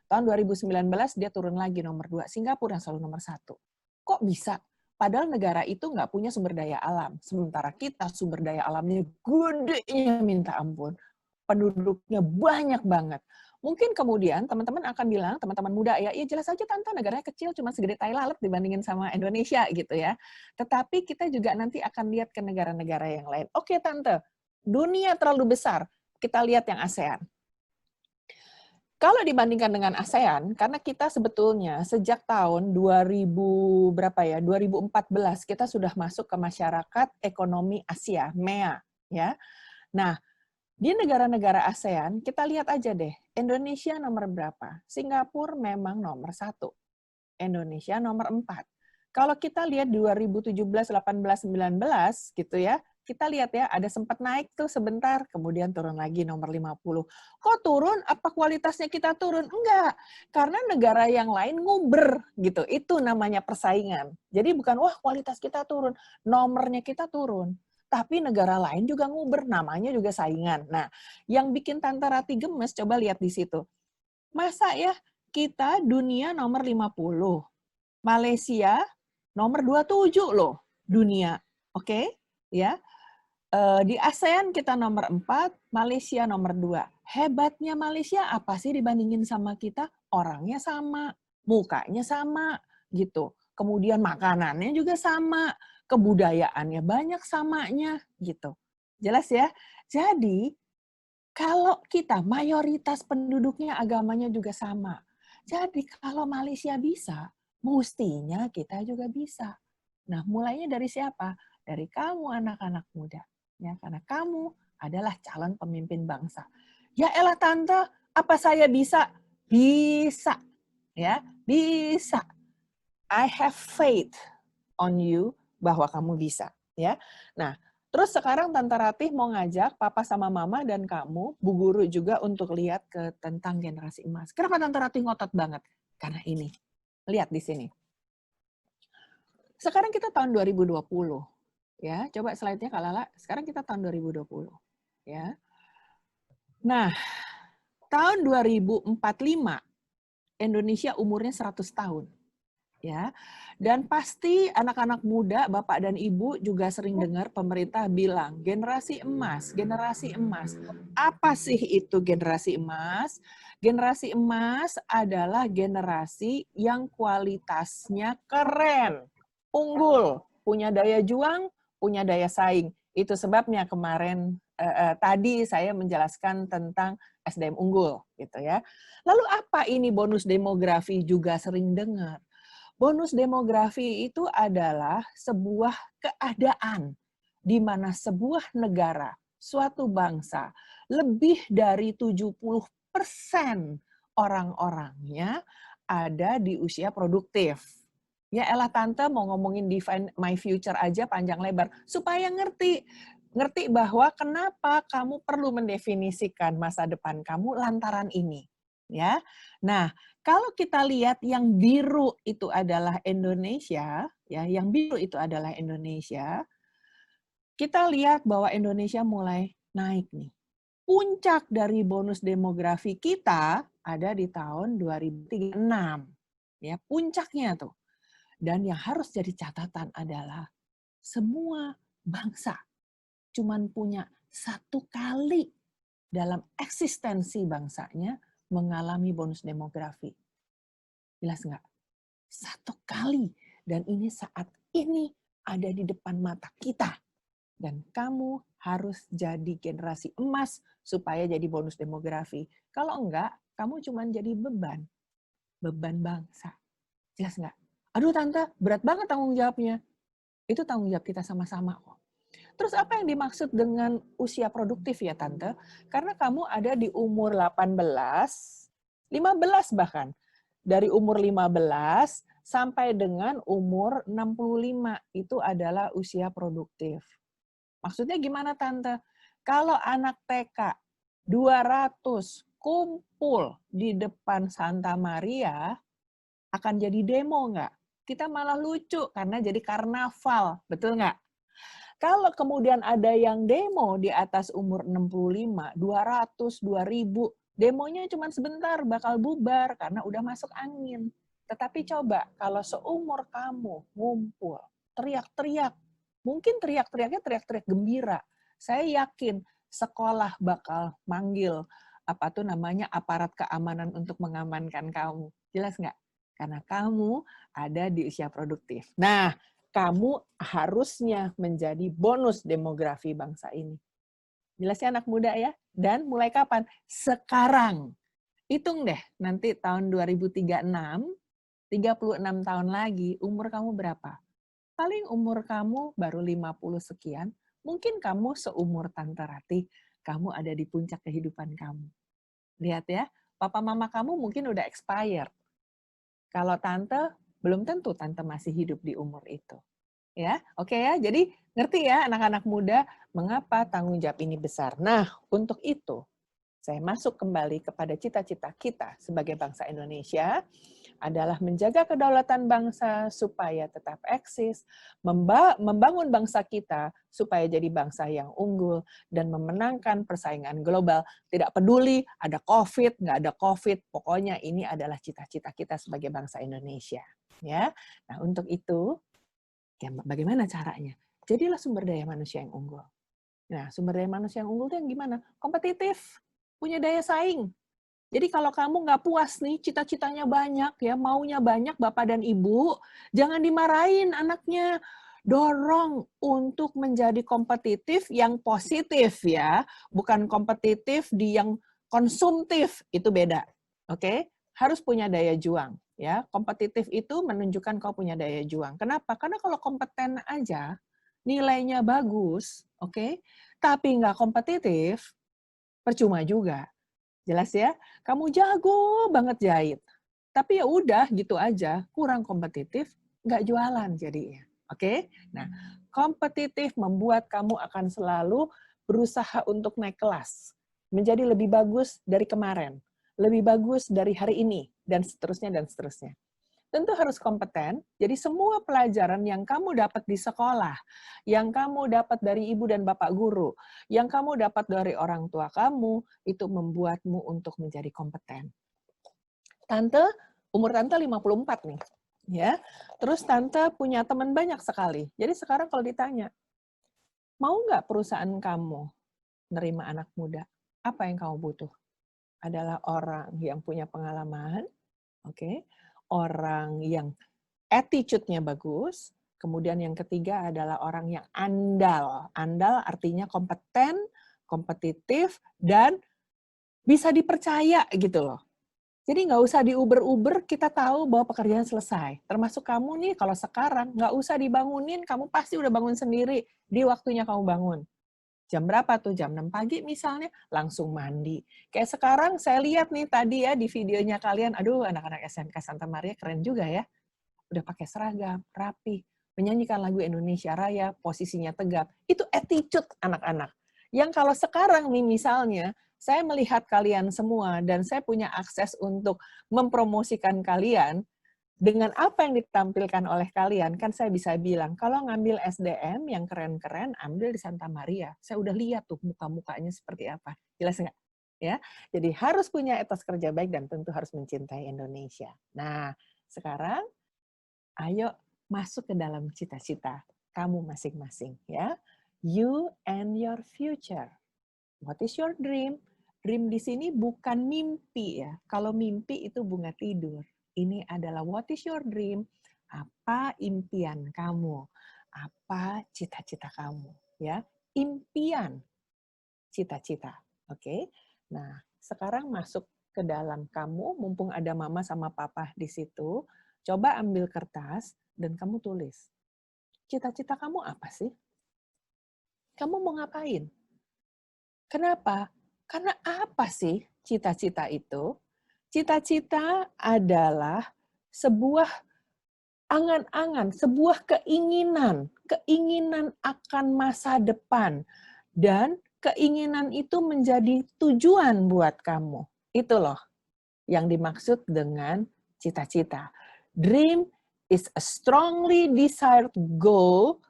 Tahun 2019 dia turun lagi nomor 2, Singapura yang selalu nomor 1. Kok bisa? Padahal negara itu nggak punya sumber daya alam, sementara kita sumber daya alamnya gedenya minta ampun, penduduknya banyak banget. Mungkin kemudian teman-teman akan bilang, teman-teman muda, ya jelas aja tante negaranya kecil, cuma segede tai lalat dibandingin sama Indonesia gitu ya. Tetapi kita juga nanti akan lihat ke negara-negara yang lain. Oke tante, dunia terlalu besar, kita lihat yang ASEAN. Kalau dibandingkan dengan ASEAN, karena kita sebetulnya sejak tahun 2014 kita sudah masuk ke masyarakat ekonomi Asia, MEA, ya. Nah, di negara-negara ASEAN, kita lihat aja deh, Indonesia nomor berapa? Singapura memang nomor 1. Indonesia nomor 4. Kalau kita lihat 2017, 18, 19 gitu ya, kita lihat ya, ada sempat naik tuh sebentar, kemudian turun lagi nomor 50. Kok turun? Apa kualitasnya kita turun? Enggak, karena negara yang lain nguber gitu. Itu namanya persaingan. Jadi bukan, wah kualitas kita turun, nomornya kita turun. Tapi negara lain juga nguber, namanya juga saingan. Nah, yang bikin Tante Rati gemes, coba lihat di situ. Masa ya, kita dunia nomor 50. Malaysia nomor 27 loh, dunia. Oke? Ya. Di ASEAN kita nomor 4, Malaysia nomor 2. Hebatnya Malaysia apa sih dibandingin sama kita? Orangnya sama, mukanya sama, gitu. Kemudian makanannya juga sama, kebudayaannya banyak samanya gitu. Jelas ya? Jadi kalau kita mayoritas penduduknya agamanya juga sama. Jadi kalau Malaysia bisa, mestinya kita juga bisa. Nah, mulainya dari siapa? Dari kamu anak-anak muda. Ya, karena kamu adalah calon pemimpin bangsa. Ya elah tante, apa saya bisa? Bisa. Ya, bisa. I have faith on you bahwa kamu bisa, ya. Nah, terus sekarang Tante Ratih mau ngajak Papa sama Mama dan kamu, Bu Guru juga untuk lihat ke tentang generasi emas. Kenapa Tante Ratih ngotot banget? Karena ini. Lihat di sini. Sekarang kita tahun 2020. Ya, coba slide-nya Kak Lala. Sekarang kita tahun 2020, ya. Nah, tahun 2045 Indonesia umurnya 100 tahun. Ya, dan pasti anak-anak muda, Bapak dan Ibu juga sering dengar pemerintah bilang generasi emas, generasi emas. Apa sih itu generasi emas? Generasi emas adalah generasi yang kualitasnya keren, unggul, punya daya juang, punya daya saing. Itu sebabnya kemarin tadi saya menjelaskan tentang SDM unggul gitu ya. Lalu apa ini bonus demografi, juga sering dengar. Bonus demografi itu adalah sebuah keadaan di mana sebuah negara, suatu bangsa, lebih dari 70% orang-orangnya ada di usia produktif. Ya elah tante mau ngomongin define my future aja panjang lebar supaya ngerti bahwa kenapa kamu perlu mendefinisikan masa depan kamu lantaran ini, ya. Nah, kalau kita lihat yang biru itu adalah Indonesia, ya, yang biru itu adalah Indonesia. Kita lihat bahwa Indonesia mulai naik nih. Puncak dari bonus demografi kita ada di tahun 2036. Ya, puncaknya tuh. Dan yang harus jadi catatan adalah semua bangsa cuman punya satu kali dalam eksistensi bangsanya mengalami bonus demografi. Jelas nggak? Satu kali. Dan ini saat ini ada di depan mata kita. Dan kamu harus jadi generasi emas supaya jadi bonus demografi. Kalau enggak, kamu cuma jadi beban. Beban bangsa. Jelas nggak? Aduh tante, berat banget tanggung jawabnya. Itu tanggung jawab kita sama-sama kok. Terus apa yang dimaksud dengan usia produktif ya tante? Karena kamu ada di umur 18, 15 bahkan. Dari umur 15 sampai dengan umur 65 itu adalah usia produktif. Maksudnya gimana tante? Kalau anak TK 200 kumpul di depan Santa Maria, akan jadi demo nggak? Kita malah lucu karena jadi karnaval, betul nggak? Kalau kemudian ada yang demo di atas umur 65, 200, 2000, demonya cuma sebentar bakal bubar karena udah masuk angin. Tetapi coba kalau seumur kamu ngumpul, teriak-teriak, mungkin teriak-teriaknya teriak-teriak gembira. Saya yakin sekolah bakal manggil aparat keamanan untuk mengamankan kamu. Jelas nggak? Karena kamu ada di usia produktif. Nah, kamu harusnya menjadi bonus demografi bangsa ini. Jelas ya anak muda ya? Dan mulai kapan? Sekarang. Hitung deh, nanti tahun 2036, 36 tahun lagi, umur kamu berapa? Paling umur kamu baru 50 sekian, mungkin kamu seumur Tante Ratih, kamu ada di puncak kehidupan kamu. Lihat ya, papa mama kamu mungkin udah expired. Kalau tante, belum tentu tante masih hidup di umur itu. Ya, oke ya. Jadi ngerti ya anak-anak muda mengapa tanggung jawab ini besar. Nah, untuk itu saya masuk kembali kepada cita-cita kita sebagai bangsa Indonesia adalah menjaga kedaulatan bangsa supaya tetap eksis, membangun bangsa kita supaya jadi bangsa yang unggul, dan memenangkan persaingan global. Tidak peduli ada COVID, nggak ada COVID, pokoknya ini adalah cita-cita kita sebagai bangsa Indonesia. Ya, nah untuk itu, ya bagaimana caranya? Jadilah sumber daya manusia yang unggul. Nah, sumber daya manusia yang unggul itu yang gimana? Kompetitif, punya daya saing. Jadi kalau kamu nggak puas nih, cita-citanya banyak, ya maunya banyak Bapak dan Ibu, jangan dimarahin anaknya. Dorong untuk menjadi kompetitif yang positif ya, bukan kompetitif di yang konsumtif, itu beda. Oke? Harus punya daya juang ya. Kompetitif itu menunjukkan kau punya daya juang. Kenapa? Karena kalau kompeten aja, nilainya bagus, oke? Tapi nggak kompetitif, percuma juga. Jelas ya? Kamu jago banget jahit. Tapi ya udah gitu aja, kurang kompetitif, nggak jualan jadinya. Oke? Nah, kompetitif membuat kamu akan selalu berusaha untuk naik kelas. Menjadi lebih bagus dari kemarin. Lebih bagus dari hari ini. Dan seterusnya, dan seterusnya. Tentu harus kompeten, jadi semua pelajaran yang kamu dapat di sekolah, yang kamu dapat dari ibu dan bapak guru, yang kamu dapat dari orang tua kamu, itu membuatmu untuk menjadi kompeten. Tante, umur Tante 54 nih. Ya, terus Tante punya teman banyak sekali. Jadi sekarang kalau ditanya, mau nggak perusahaan kamu nerima anak muda? Apa yang kamu butuh? Adalah orang yang punya pengalaman, oke? Orang yang attitude-nya bagus, Kemudian yang ketiga adalah orang yang andal. Andal artinya kompeten, kompetitif, dan bisa dipercaya gitu loh. Jadi nggak usah diuber-uber, kita tahu bahwa pekerjaan selesai. Termasuk kamu nih, kalau sekarang nggak usah dibangunin, kamu pasti udah bangun sendiri di waktunya kamu bangun. Jam berapa tuh? Jam 6 pagi misalnya, langsung mandi. Kayak sekarang saya lihat nih tadi ya di videonya kalian, aduh anak-anak SMK Santa Maria keren juga ya. Udah pakai seragam, rapi, menyanyikan lagu Indonesia Raya, posisinya tegap. Itu attitude anak-anak. Yang kalau sekarang nih misalnya, saya melihat kalian semua dan saya punya akses untuk mempromosikan kalian, dengan apa yang ditampilkan oleh kalian, kan saya bisa bilang, kalau ngambil SDM yang keren-keren, ambil di Santa Maria. Saya udah lihat tuh muka-mukanya seperti apa. Jelas nggak? Ya, jadi harus punya etos kerja baik dan tentu harus mencintai Indonesia. Nah, sekarang ayo masuk ke dalam cita-cita kamu masing-masing ya. You and your future. What is your dream? Dream di sini bukan mimpi ya. Kalau mimpi itu bunga tidur. Ini adalah what is your dream? Apa impian kamu? Apa cita-cita kamu? Ya, impian, cita-cita. Oke. Nah, sekarang masuk ke dalam kamu, mumpung ada mama sama papa di situ, coba ambil kertas dan kamu tulis. Cita-cita kamu apa sih? Kamu mau ngapain? Kenapa? Karena apa sih cita-cita itu? Cita-cita adalah sebuah angan-angan, sebuah keinginan, keinginan akan masa depan. Dan keinginan itu menjadi tujuan buat kamu. Itu loh yang dimaksud dengan cita-cita. Dream is a strongly desired goal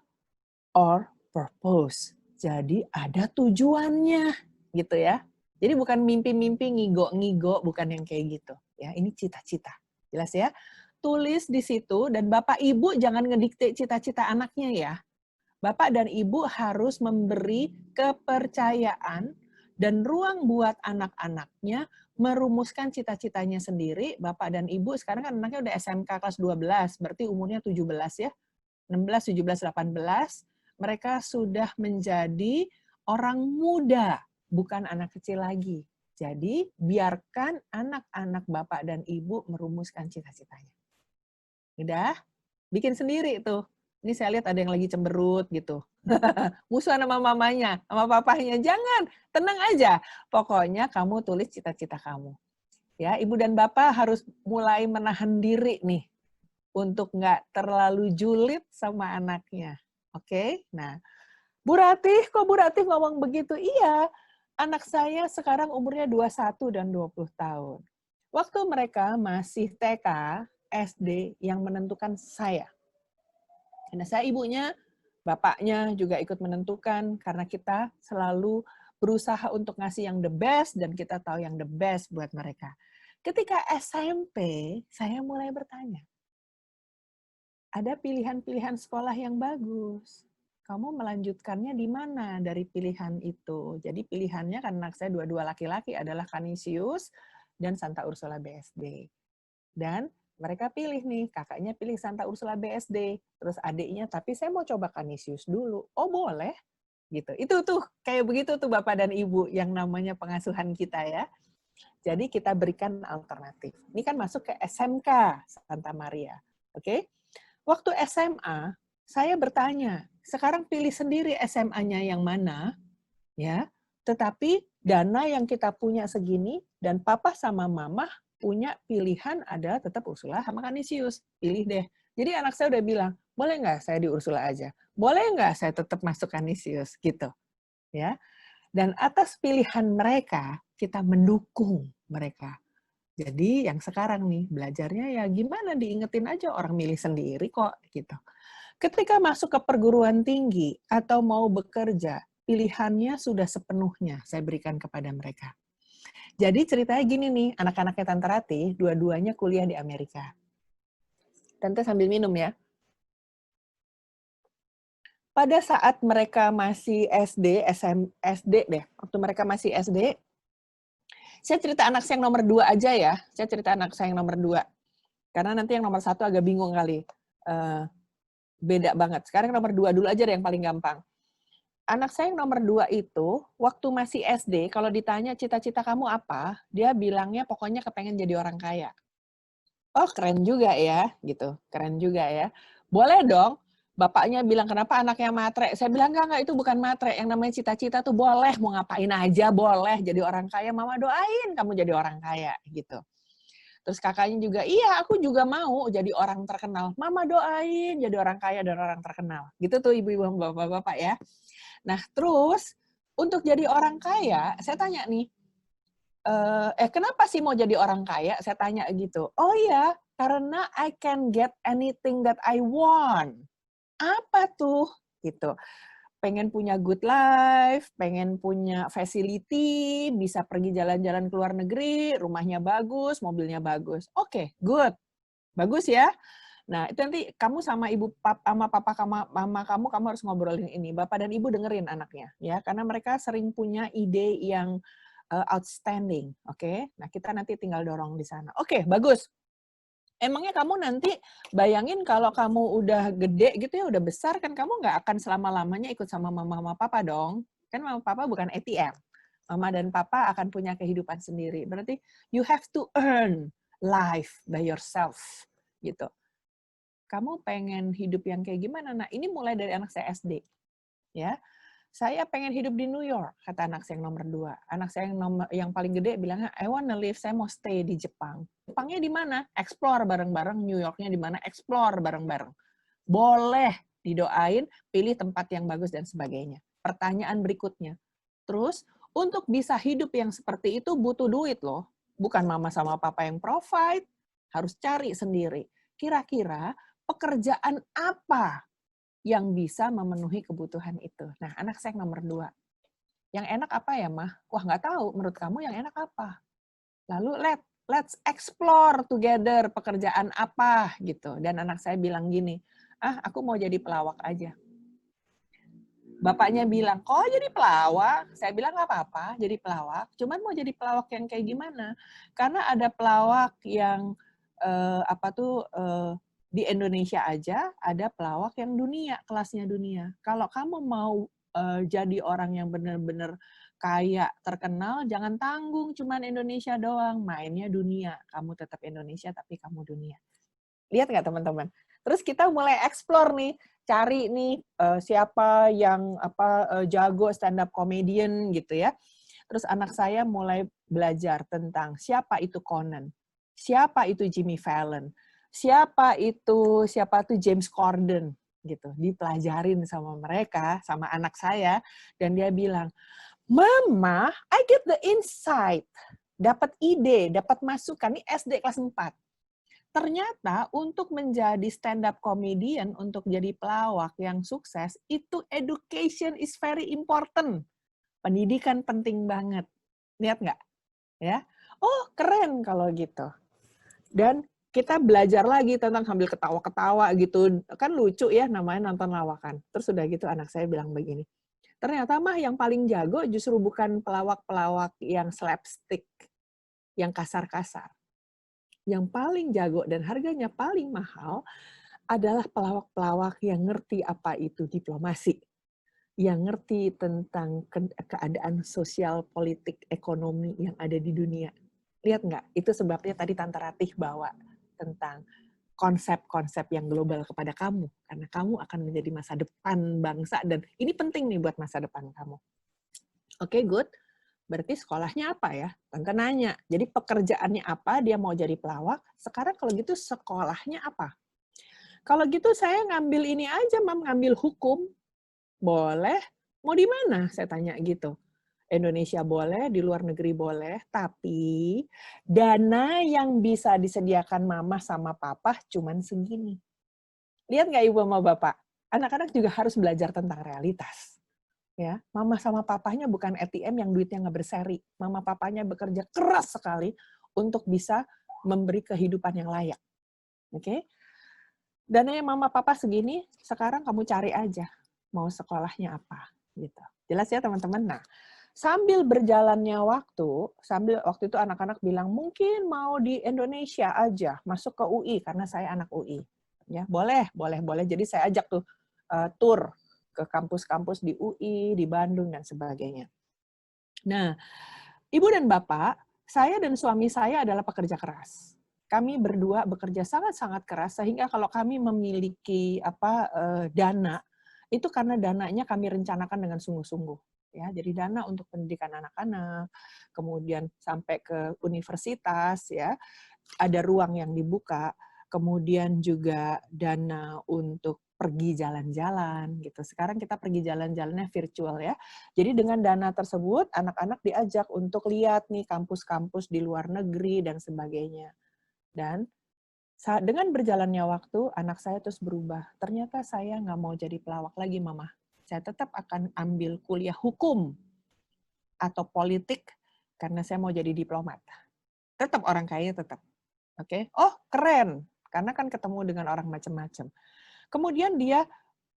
or purpose. Jadi ada tujuannya gitu ya. Jadi bukan mimpi-mimpi ngigo-ngigo, bukan yang kayak gitu. Ya, ini cita-cita. Jelas ya? Tulis di situ dan Bapak Ibu jangan ngedikte cita-cita anaknya ya. Bapak dan Ibu harus memberi kepercayaan dan ruang buat anak-anaknya merumuskan cita-citanya sendiri. Bapak dan Ibu sekarang kan anaknya udah SMK kelas 12, berarti umurnya 17 ya. 16, 17, 18. Mereka sudah menjadi orang muda, bukan anak kecil lagi. Jadi, biarkan anak-anak Bapak dan Ibu merumuskan cita-citanya. Udah? Bikin sendiri tuh. Ini saya lihat ada yang lagi cemberut gitu. Musuhan sama mamanya, sama papahnya. Jangan, tenang aja. Pokoknya kamu tulis cita-cita kamu. Ya, Ibu dan Bapak harus mulai menahan diri nih untuk nggak terlalu julid sama anaknya. Oke? Nah, Bu Ratih, kok Bu Ratih ngomong begitu? Iya, anak saya sekarang umurnya 21 dan 20 tahun. Waktu mereka masih TK, SD yang menentukan saya. Karena saya ibunya, bapaknya juga ikut menentukan karena kita selalu berusaha untuk ngasih yang the best dan kita tahu yang the best buat mereka. Ketika SMP, saya mulai bertanya, ada pilihan-pilihan sekolah yang bagus. Kamu melanjutkannya di mana dari pilihan itu? Jadi pilihannya kan anak saya dua-dua laki-laki adalah Canisius dan Santa Ursula BSD. Dan mereka pilih nih, kakaknya pilih Santa Ursula BSD, terus adiknya, tapi saya mau coba Canisius dulu. Oh boleh, gitu. Itu tuh kayak begitu tuh Bapak dan Ibu yang namanya pengasuhan kita ya. Jadi kita berikan alternatif. Ini kan masuk ke SMK Santa Maria, oke? Waktu SMA saya bertanya, sekarang pilih sendiri SMA-nya yang mana, ya. Tetapi dana yang kita punya segini dan Papa sama Mama punya pilihan adalah tetap Ursula sama Canisius. Pilih deh. Jadi anak saya udah bilang, boleh nggak saya di Ursula aja? Boleh nggak saya tetap masuk Canisius? Gitu. Ya. Dan atas pilihan mereka, kita mendukung mereka. Jadi yang sekarang nih, belajarnya ya gimana diingetin aja orang milih sendiri kok. Gitu. Ketika masuk ke perguruan tinggi atau mau bekerja, pilihannya sudah sepenuhnya saya berikan kepada mereka. Jadi ceritanya gini nih, anak-anaknya Tante Ratih, dua-duanya kuliah di Amerika. Tante sambil minum ya. Pada saat mereka masih SD, SD deh, waktu mereka masih SD, saya cerita anak saya yang nomor 2 aja ya, saya cerita anak saya yang nomor 2. Karena nanti yang nomor 1 agak bingung kali. Beda banget. Sekarang nomor 2 dulu aja deh yang paling gampang. Anak saya yang nomor 2 itu, waktu masih SD, kalau ditanya cita-cita kamu apa, dia bilangnya pokoknya kepengen jadi orang kaya. Oh, keren juga ya, gitu. Keren juga ya. Boleh dong. Bapaknya bilang, kenapa anaknya matre? Saya bilang, enggak, itu bukan matre. Yang namanya cita-cita tuh boleh, mau ngapain aja boleh. Jadi orang kaya, mama doain kamu jadi orang kaya, gitu. Terus kakaknya juga, iya aku juga mau jadi orang terkenal. Mama doain jadi orang kaya dan orang terkenal. Gitu tuh ibu-ibu bapak-bapak ya. Nah terus, untuk jadi orang kaya, saya tanya nih, kenapa sih mau jadi orang kaya? Saya tanya gitu. Oh iya, karena I can get anything that I want. Apa tuh? Gitu. Pengen punya good life, pengen punya facility, bisa pergi jalan-jalan ke luar negeri, rumahnya bagus, mobilnya bagus. Oke, good. Bagus ya. Nah, itu nanti kamu sama sama papa mama kamu harus ngobrolin ini. Bapak dan ibu dengerin anaknya ya, karena mereka sering punya ide yang outstanding, oke? Nah, kita nanti tinggal dorong di sana. Oke, bagus. Emangnya kamu nanti bayangin kalau kamu udah gede gitu ya, udah besar kan kamu nggak akan selama-lamanya ikut sama mama sama papa dong. Kan mama papa bukan ATM. Mama dan papa akan punya kehidupan sendiri. Berarti you have to earn life by yourself gitu. Kamu pengen hidup yang kayak gimana? Nah, ini mulai dari anak saya SD. Ya. Saya pengen hidup di New York, kata anak saya yang nomor 2. Anak saya yang paling gede bilangnya, I wanna live, saya mau stay di Jepang. Jepangnya di mana? Explore bareng-bareng. New Yorknya di mana? Explore bareng-bareng. Boleh didoain, pilih tempat yang bagus dan sebagainya. Pertanyaan berikutnya. Terus, untuk bisa hidup yang seperti itu butuh duit loh. Bukan mama sama papa yang provide, harus cari sendiri. Kira-kira pekerjaan apa yang bisa memenuhi kebutuhan itu. Nah, anak saya yang nomor 2. Yang enak apa ya, Mah? Wah, nggak tahu. Menurut kamu yang enak apa? Lalu let's explore together pekerjaan apa gitu. Dan anak saya bilang gini, aku mau jadi pelawak aja. Bapaknya bilang, kok jadi pelawak? Saya bilang nggak apa-apa, jadi pelawak. Cuman mau jadi pelawak yang kayak gimana? Karena ada pelawak yang di Indonesia aja ada pelawak yang dunia, kelasnya dunia. Kalau kamu mau jadi orang yang benar-benar kaya, terkenal, jangan tanggung cuman Indonesia doang, mainnya dunia. Kamu tetap Indonesia tapi kamu dunia. Lihat nggak teman-teman? Terus kita mulai explore nih, cari nih siapa yang jago stand up comedian gitu ya. Terus anak saya mulai belajar tentang siapa itu Conan, siapa itu Jimmy Fallon, siapa tuh James Corden gitu. Dipelajarin sama mereka, sama anak saya, dan dia bilang, Mama, I get the insight, dapat ide, dapat masukan. Ini SD kelas 4. Ternyata untuk menjadi stand up comedian, untuk jadi pelawak yang sukses, itu education is very important. Pendidikan penting banget. Lihat nggak? Ya, oh keren kalau gitu. Dan kita belajar lagi tentang sambil ketawa-ketawa gitu. Kan lucu ya namanya nonton lawakan. Terus udah gitu anak saya bilang begini, ternyata mah yang paling jago justru bukan pelawak-pelawak yang slapstick, yang kasar-kasar. Yang paling jago dan harganya paling mahal adalah pelawak-pelawak yang ngerti apa itu diplomasi, yang ngerti tentang keadaan sosial, politik, ekonomi yang ada di dunia. Lihat nggak? Itu sebabnya tadi Tante Ratih bawa tentang konsep-konsep yang global kepada kamu. Karena kamu akan menjadi masa depan bangsa, dan ini penting nih buat masa depan kamu. Oke, good. Berarti sekolahnya apa ya? Tante nanya. Jadi pekerjaannya apa? Dia mau jadi pelawak. Sekarang kalau gitu sekolahnya apa? Kalau gitu saya ngambil ini aja, Mam, ngambil hukum. Boleh. Mau di mana? Saya tanya gitu. Indonesia boleh, di luar negeri boleh, tapi dana yang bisa disediakan mama sama papa cuman segini. Lihat nggak Ibu sama Bapak? Anak-anak juga harus belajar tentang realitas. Ya, mama sama papanya bukan ATM yang duitnya nggak berseri. Mama papanya bekerja keras sekali untuk bisa memberi kehidupan yang layak. Oke? Dananya mama papa segini, sekarang kamu cari aja mau sekolahnya apa gitu. Jelas ya teman-teman? Nah, sambil berjalannya waktu itu anak-anak bilang mungkin mau di Indonesia aja, masuk ke UI karena saya anak UI. Ya, boleh. Jadi saya ajak tuh tour ke kampus-kampus di UI, di Bandung dan sebagainya. Nah, Ibu dan Bapak, saya dan suami saya adalah pekerja keras. Kami berdua bekerja sangat-sangat keras sehingga kalau kami memiliki dana, itu karena dananya kami rencanakan dengan sungguh-sungguh. Ya, jadi dana untuk pendidikan anak-anak, kemudian sampai ke universitas, ya, ada ruang yang dibuka, kemudian juga dana untuk pergi jalan-jalan gitu. Sekarang kita pergi jalan-jalannya virtual ya. Jadi dengan dana tersebut anak-anak diajak untuk lihat nih kampus-kampus di luar negeri dan sebagainya. Dan dengan berjalannya waktu, anak saya terus berubah. Ternyata saya nggak mau jadi pelawak lagi, Mama. Saya tetap akan ambil kuliah hukum atau politik karena saya mau jadi diplomat. Tetap orang kaya, tetap. Oke. Oh, keren. Karena kan ketemu dengan orang macam-macam. Kemudian dia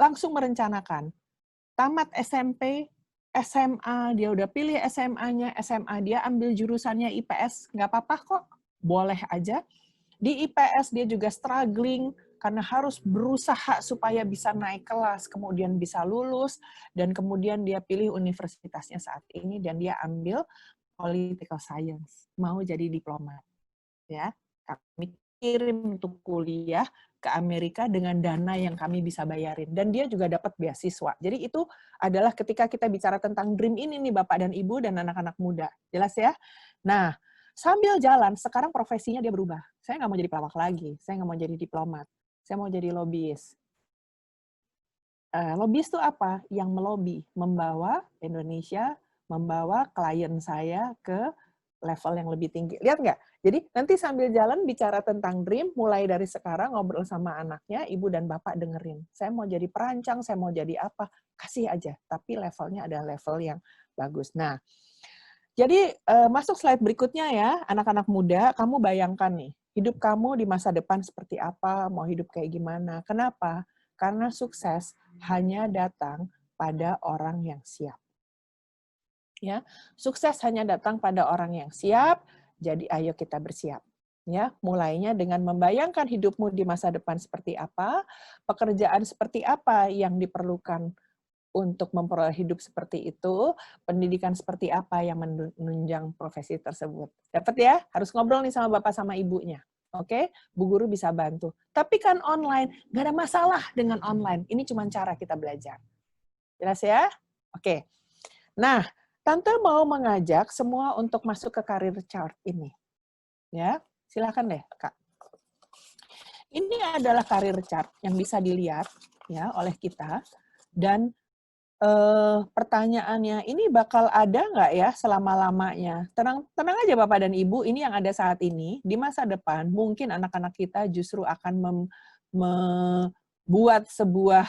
langsung merencanakan. Tamat SMP, SMA, dia udah pilih SMA-nya, SMA dia ambil jurusannya IPS, nggak apa-apa kok. Boleh aja. Di IPS dia juga struggling karena harus berusaha supaya bisa naik kelas, kemudian bisa lulus, dan kemudian dia pilih universitasnya saat ini dan dia ambil political science, mau jadi diplomat. Ya, kami kirim untuk kuliah ke Amerika dengan dana yang kami bisa bayarin, dan dia juga dapat beasiswa. Jadi itu adalah ketika kita bicara tentang dream ini nih Bapak dan Ibu dan anak-anak muda, jelas ya. Nah, sambil jalan, sekarang profesinya dia berubah. Saya nggak mau jadi pelawak lagi, saya nggak mau jadi diplomat, saya mau jadi lobbyist. Lobbyist itu apa? Yang melobi, membawa Indonesia, membawa klien saya ke level yang lebih tinggi. Lihat nggak? Jadi nanti sambil jalan bicara tentang dream, mulai dari sekarang ngobrol sama anaknya, ibu dan bapak dengerin. Saya mau jadi perancang, saya mau jadi apa, kasih aja. Tapi levelnya adalah level yang bagus. Nah, jadi masuk slide berikutnya ya, anak-anak muda, kamu bayangkan nih, hidup kamu di masa depan seperti apa, mau hidup kayak gimana. Kenapa? Karena sukses hanya datang pada orang yang siap. Ya, sukses hanya datang pada orang yang siap, jadi ayo kita bersiap. Ya, mulainya dengan membayangkan hidupmu di masa depan seperti apa, pekerjaan seperti apa yang diperlukan untuk memperoleh hidup seperti itu, pendidikan seperti apa yang menunjang profesi tersebut. Dapat ya? Harus ngobrol nih sama bapak sama ibunya. Oke, Bu Guru bisa bantu. Tapi kan online, nggak ada masalah dengan online. Ini cuma cara kita belajar. Jelas ya? Oke. Nah, Tante mau mengajak semua untuk masuk ke career chart ini. Ya, silakan deh, Kak. Ini adalah career chart yang bisa dilihat ya oleh kita, dan pertanyaannya, ini bakal ada nggak ya selama-lamanya? Tenang aja Bapak dan Ibu, ini yang ada saat ini. Di masa depan, mungkin anak-anak kita justru akan membuat sebuah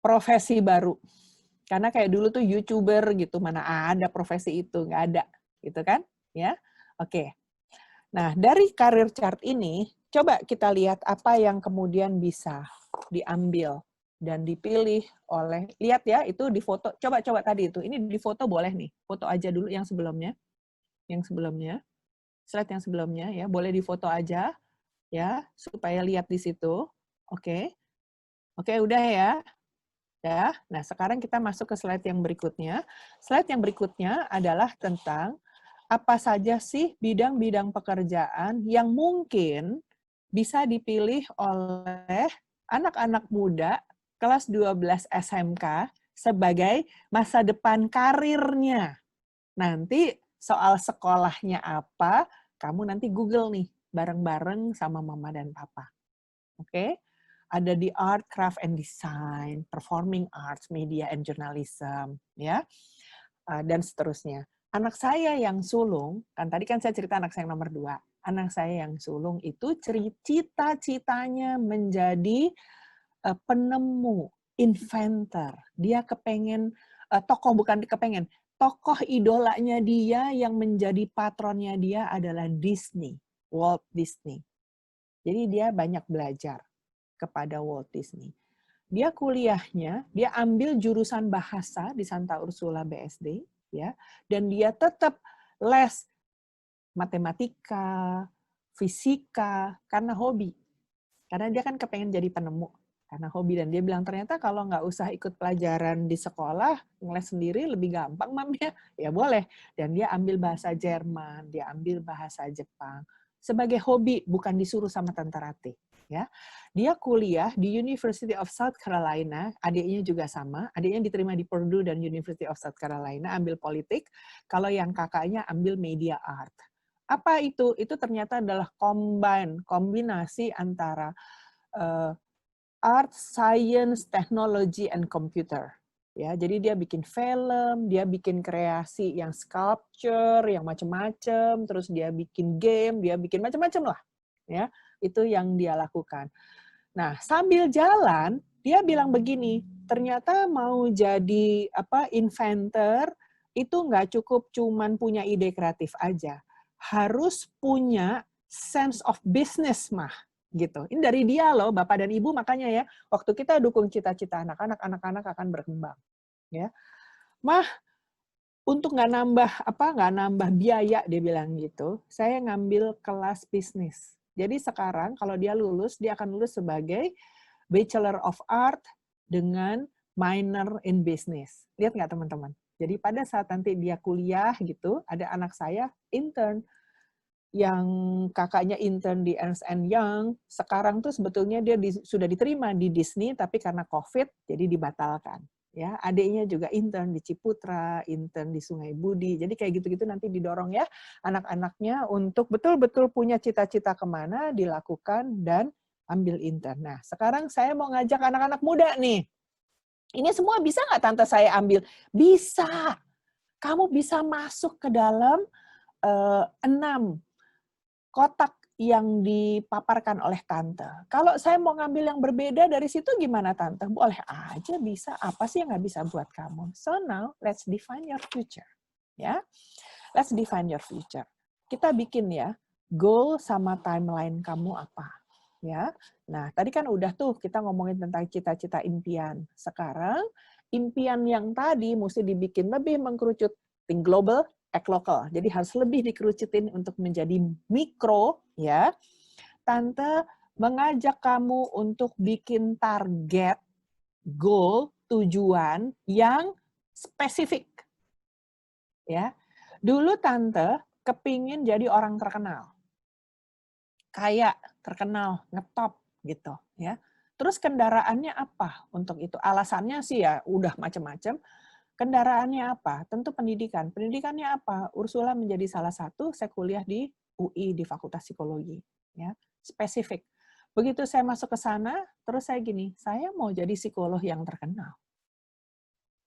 profesi baru. Karena kayak dulu tuh YouTuber gitu, mana ada profesi itu, nggak ada. Gitu kan? Ya, oke. Nah, dari career chart ini, coba kita lihat apa yang kemudian bisa diambil dan dipilih oleh, lihat ya, itu di foto, coba tadi itu, ini di foto boleh nih, foto aja dulu yang sebelumnya, slide yang sebelumnya ya, boleh di foto aja, ya, supaya lihat di situ, oke, udah ya, nah sekarang kita masuk ke slide yang berikutnya, adalah tentang apa saja sih bidang-bidang pekerjaan yang mungkin bisa dipilih oleh anak-anak muda kelas 12 SMK sebagai masa depan karirnya. Nanti soal sekolahnya apa, kamu nanti Google nih, bareng-bareng sama mama dan papa. Oke? Ada di art, craft, and design, performing arts, media, and journalism, ya, dan seterusnya. Anak saya yang sulung, kan tadi kan saya cerita anak saya yang nomor 2, anak saya yang sulung itu cita-citanya menjadi penemu, inventor. Dia kepengen, tokoh idolanya dia yang menjadi patronnya dia adalah Disney, Walt Disney. Jadi dia banyak belajar kepada Walt Disney. Dia kuliahnya, dia ambil jurusan bahasa di Santa Ursula BSD, ya, dan dia tetap les matematika, fisika, karena hobi. Karena dia kan kepengen jadi penemu karena hobi, dan dia bilang ternyata kalau nggak usah ikut pelajaran di sekolah, ngeles sendiri lebih gampang Mam ya. Ya boleh. Dan dia ambil bahasa Jerman, dia ambil bahasa Jepang sebagai hobi, bukan disuruh sama Tante Ratih. Ya, dia kuliah di University of South Carolina, adiknya juga sama, adiknya diterima di Purdue dan University of South Carolina, ambil politik, kalau yang kakaknya ambil media art. Apa itu? Itu ternyata adalah kombinasi antara art, science, technology, and computer. Ya, jadi dia bikin film, dia bikin kreasi yang sculpture, yang macam-macam, terus dia bikin game, dia bikin macam-macam lah. Ya, itu yang dia lakukan. Nah, sambil jalan, dia bilang begini, ternyata mau jadi inventor itu nggak cukup cuman punya ide kreatif aja, harus punya sense of business mah, gitu. Ini dari dia loh, Bapak dan Ibu, makanya ya, waktu kita dukung cita-cita anak-anak, anak-anak akan berkembang, ya. Mah, untuk nggak nambah biaya, dia bilang gitu, saya ngambil kelas bisnis. Jadi sekarang kalau dia lulus, dia akan lulus sebagai Bachelor of Art dengan minor in business. Lihat nggak teman-teman? Jadi pada saat nanti dia kuliah gitu, ada anak saya intern, yang kakaknya intern di Ernst & Young, sekarang tuh sebetulnya dia sudah diterima di Disney, tapi karena COVID, jadi dibatalkan. Ya, adiknya juga intern di Ciputra, intern di Sungai Budi. Jadi kayak gitu-gitu nanti didorong ya anak-anaknya untuk betul-betul punya cita-cita kemana, dilakukan dan ambil intern. Nah, sekarang saya mau ngajak anak-anak muda nih. Ini semua bisa nggak Tante saya ambil? Bisa. Kamu bisa masuk ke dalam 6 kotak yang dipaparkan oleh Tante. Kalau saya mau ngambil yang berbeda dari situ gimana Tante? Boleh aja, bisa. Apa sih yang nggak bisa buat kamu? So now, let's define your future. Ya, let's define your future. Kita bikin ya, goal sama timeline kamu apa. Ya, nah tadi kan udah tuh kita ngomongin tentang cita-cita impian. Sekarang, impian yang tadi mesti dibikin lebih mengkerucut, think global, act local. Jadi harus lebih dikerucutin untuk menjadi mikro, ya. Tante mengajak kamu untuk bikin target, goal, tujuan yang spesifik. Ya. Dulu Tante kepingin jadi orang terkenal. Kaya, terkenal, ngetop gitu, ya. Terus kendaraannya apa untuk itu? Alasannya sih ya udah macam-macam. Kendaraannya apa? Tentu pendidikan. Pendidikannya apa? Ursula menjadi salah satu, saya kuliah di UI, di Fakultas Psikologi. Ya, spesifik. Begitu saya masuk ke sana, terus saya gini, saya mau jadi psikolog yang terkenal.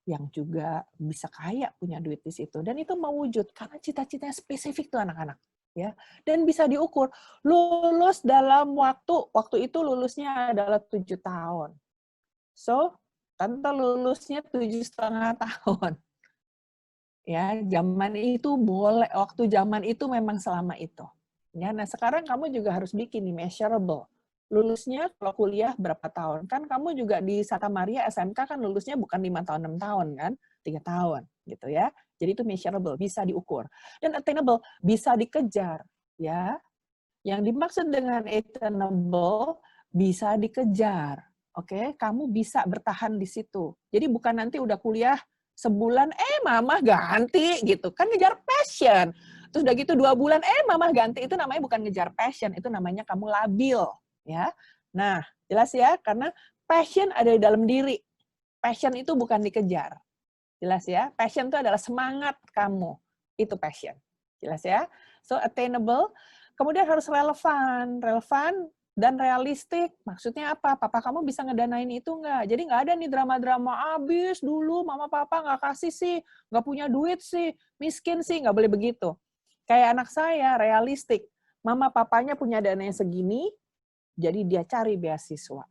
Yang juga bisa kaya, punya duit di situ. Dan itu mewujud, karena cita-citanya spesifik tuh anak-anak. Ya, dan bisa diukur. Lulus dalam waktu itu lulusnya adalah 7 tahun. So, Tante lulusnya 7,5 tahun. Ya, zaman itu boleh, waktu zaman itu memang selama itu. Ya, nah sekarang kamu juga harus bikin nih measurable. Lulusnya kalau kuliah berapa tahun? Kan kamu juga di Santa Maria SMK kan lulusnya bukan 5 tahun, 6 tahun kan? 3 tahun gitu ya. Jadi itu measurable, bisa diukur. Dan attainable, bisa dikejar. Ya, yang dimaksud dengan attainable, bisa dikejar. Oke, kamu bisa bertahan di situ. Jadi bukan nanti udah kuliah sebulan, mama ganti gitu. Kan ngejar passion. Terus udah gitu 2 bulan, mama ganti. Itu namanya bukan ngejar passion, itu namanya kamu labil. Ya. Nah, jelas ya, karena passion ada di dalam diri. Passion itu bukan dikejar. Jelas ya, passion itu adalah semangat kamu. Itu passion. Jelas ya. So, attainable, kemudian harus relevan dan realistik. Maksudnya apa? Papa kamu bisa ngedanain itu nggak? Jadi nggak ada nih drama-drama abis dulu, mama papa nggak kasih sih, nggak punya duit sih, miskin sih, nggak boleh begitu. Kayak anak saya, realistik. Mama papanya punya dananya segini, jadi dia cari beasiswa.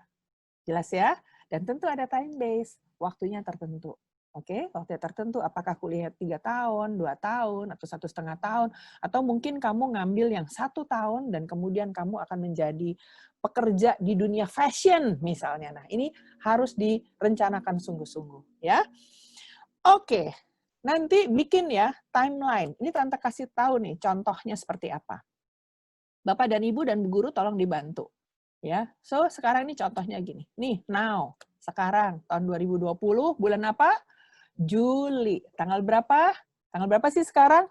Jelas ya? Dan tentu ada time base, waktunya tertentu. Oke, waktu tertentu, apakah kuliah 3 tahun, 2 tahun, atau 1,5 tahun, atau mungkin kamu ngambil yang 1 tahun dan kemudian kamu akan menjadi pekerja di dunia fashion misalnya. Nah, ini harus direncanakan sungguh-sungguh ya. Oke, nanti bikin ya timeline. Ini Tante kasih tahu nih contohnya seperti apa. Bapak dan Ibu dan Bu Guru tolong dibantu. Ya, so sekarang ini contohnya gini. Nih, now, sekarang tahun 2020 bulan apa? Juli. Tanggal berapa? Tanggal berapa sih sekarang?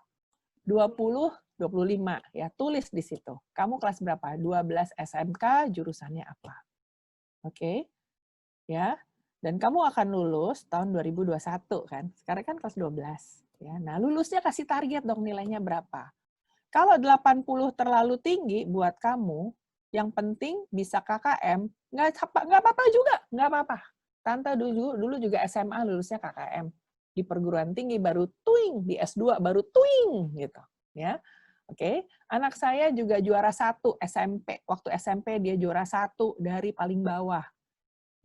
20, 25 ya. Tulis di situ. Kamu kelas berapa? 12 SMK, jurusannya apa? Oke. Ya. Dan kamu akan lulus tahun 2021 kan. Sekarang kan kelas 12 ya. Nah, lulusnya kasih target dong nilainya berapa. Kalau 80 terlalu tinggi buat kamu, yang penting bisa KKM, nggak apa-apa juga, nggak apa-apa. Tante dulu juga SMA lulusnya KKM. Di perguruan tinggi baru tuing, di S2 baru tuing gitu, ya. Oke, anak saya juga juara 1 SMP. Waktu SMP dia juara 1 dari paling bawah.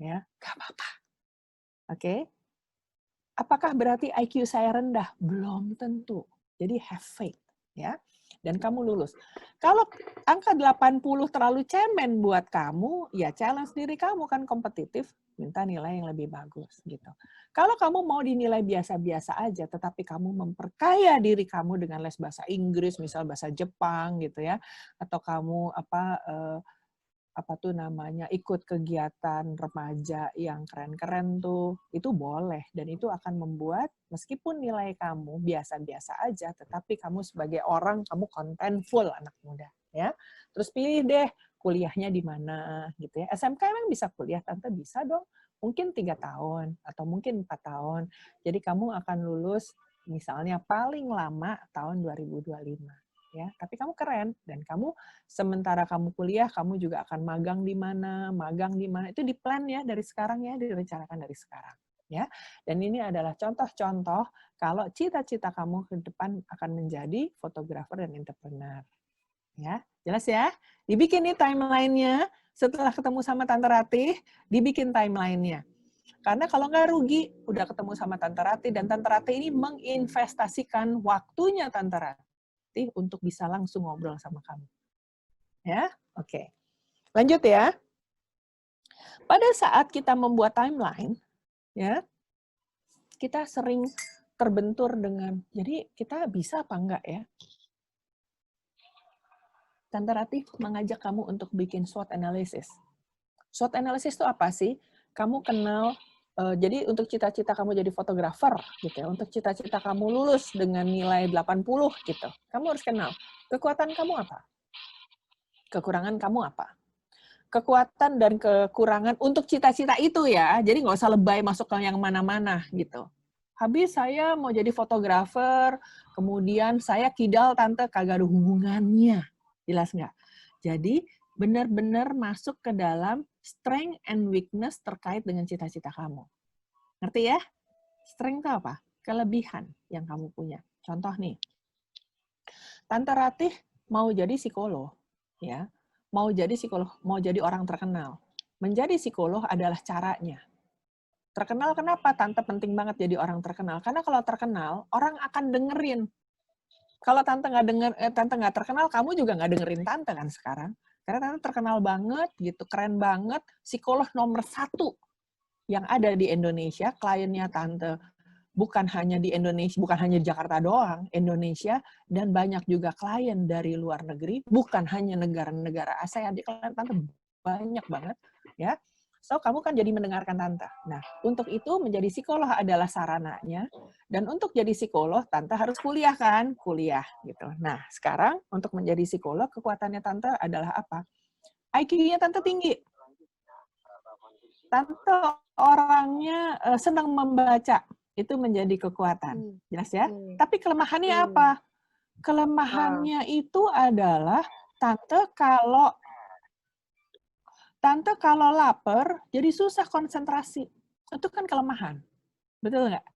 Ya, nggak apa-apa. Oke. Apakah berarti IQ saya rendah? Belum tentu. Jadi have faith, ya. Dan kamu lulus. Kalau angka 80 terlalu cemen buat kamu, ya challenge diri kamu kan kompetitif, minta nilai yang lebih bagus gitu. Kalau kamu mau dinilai biasa-biasa aja, tetapi kamu memperkaya diri kamu dengan les bahasa Inggris, misal bahasa Jepang gitu ya, atau kamu ikut kegiatan remaja yang keren-keren tuh, itu boleh. Dan itu akan membuat, meskipun nilai kamu biasa-biasa aja, tetapi kamu sebagai orang, kamu contentful anak muda. Ya. Terus pilih deh, kuliahnya di mana. Gitu ya. SMK emang bisa kuliah, Tante bisa dong. Mungkin 3 tahun, atau mungkin 4 tahun. Jadi kamu akan lulus, misalnya paling lama tahun 2025. Ya, tapi kamu keren dan kamu sementara kamu kuliah kamu juga akan magang di mana itu di plan ya dari sekarang ya, direncanakan dari sekarang ya. Dan ini adalah contoh-contoh kalau cita-cita kamu ke depan akan menjadi fotografer dan entrepreneur. Ya, jelas ya? Dibikin nih timeline-nya setelah ketemu sama Tante Ratih, dibikin timeline-nya. Karena kalau nggak rugi, udah ketemu sama Tante Ratih dan Tante Ratih ini menginvestasikan waktunya Tante Ratih untuk bisa langsung ngobrol sama kamu. Ya, oke. Lanjut ya. Pada saat kita membuat timeline, ya, kita sering terbentur dengan, jadi kita bisa apa enggak ya? Tante Ratih mengajak kamu untuk bikin SWOT analysis. SWOT analysis itu apa sih? Kamu kenal, jadi untuk cita-cita kamu jadi fotografer, gitu ya, untuk cita-cita kamu lulus dengan nilai 80, gitu. Kamu harus kenal, kekuatan kamu apa? Kekurangan kamu apa? Kekuatan dan kekurangan untuk cita-cita itu ya, jadi nggak usah lebay masuk ke yang mana-mana, gitu. Habis saya mau jadi fotografer, kemudian saya kidal Tante, kagak ada hubungannya. Jelas nggak? Jadi, benar-benar masuk ke dalam strength and weakness terkait dengan cita-cita kamu. Ngerti ya? Strength itu apa? Kelebihan yang kamu punya. Contoh nih, Tante Ratih mau jadi psikolog, ya. Mau jadi psikolog, mau jadi orang terkenal. Menjadi psikolog adalah caranya. Terkenal kenapa? Tante penting banget jadi orang terkenal. Karena kalau terkenal, orang akan dengerin. Kalau Tante nggak terkenal, kamu juga nggak dengerin Tante kan sekarang. Karena Tante terkenal banget, gitu, keren banget, psikolog nomor 1 yang ada di Indonesia, kliennya Tante bukan hanya di Indonesia, bukan hanya di Jakarta doang, Indonesia, dan banyak juga klien dari luar negeri, bukan hanya negara-negara ASEAN, di klien Tante banyak banget, ya. So, kamu kan jadi mendengarkan Tante. Nah, untuk itu menjadi psikolog adalah sarananya, dan untuk jadi psikolog, Tante harus kuliah kan? Kuliah, gitu. Nah, sekarang untuk menjadi psikolog, kekuatannya Tante adalah apa? IQ-nya Tante tinggi. Tante orangnya senang membaca. Itu menjadi kekuatan. Jelas ya? Tapi kelemahannya apa? Kelemahannya itu adalah Tante kalau lapar, jadi susah konsentrasi. Itu kan kelemahan. Betul nggak?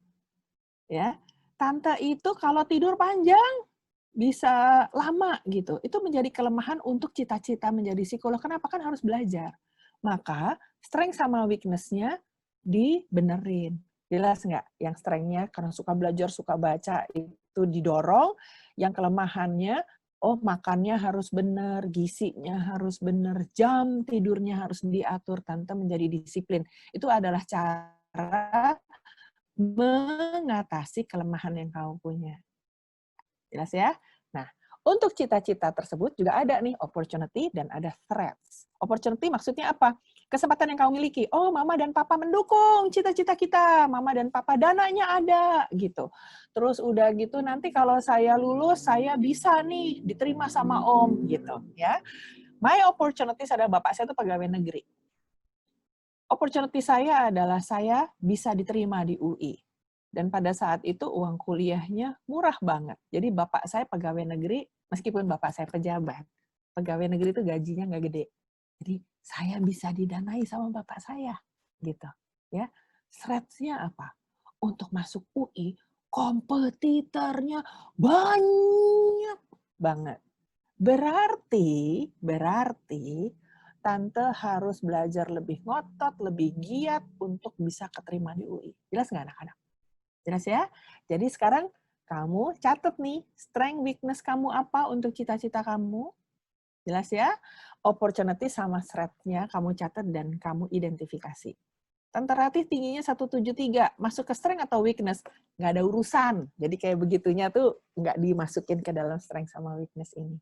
Ya. Tante itu kalau tidur panjang, bisa lama gitu. Itu menjadi kelemahan untuk cita-cita menjadi psikolog. Kenapa? Kan harus belajar. Maka, strength sama weakness-nya dibenerin. Jelas nggak? Yang strength-nya karena suka belajar, suka baca, itu didorong. Yang kelemahannya, oh makannya harus benar, gizinya harus benar, jam tidurnya harus diatur, Tante menjadi disiplin. Itu adalah cara mengatasi kelemahan yang kamu punya. Jelas ya? Nah, Untuk cita-cita tersebut juga ada nih opportunity dan ada threats. Opportunity maksudnya apa? Kesempatan yang kamu miliki. Oh, mama dan papa mendukung cita-cita kita. Mama dan papa dananya ada gitu. Terus udah gitu nanti kalau saya lulus saya bisa nih diterima sama om gitu ya. My opportunities adalah bapak saya itu pegawai negeri. Opportunity saya adalah saya bisa diterima di UI. Dan pada saat itu uang kuliahnya murah banget. Jadi bapak saya pegawai negeri, meskipun bapak saya pejabat, pegawai negeri itu gajinya nggak gede. Jadi saya bisa didanai sama bapak saya, gitu. Ya, threats-nya apa? Untuk masuk UI, kompetitornya banyak banget. Berarti Tante harus belajar lebih ngotot, lebih giat untuk bisa keterima di UI. Jelas nggak anak-anak? Jelas ya? Jadi sekarang kamu catat nih, strength, weakness kamu apa untuk cita-cita kamu. Jelas ya? Opportunity sama threat-nya kamu catat dan kamu identifikasi. Tante Ratih tingginya 173, masuk ke strength atau weakness? Nggak ada urusan. Jadi kayak begitunya tuh nggak dimasukin ke dalam strength sama weakness ini.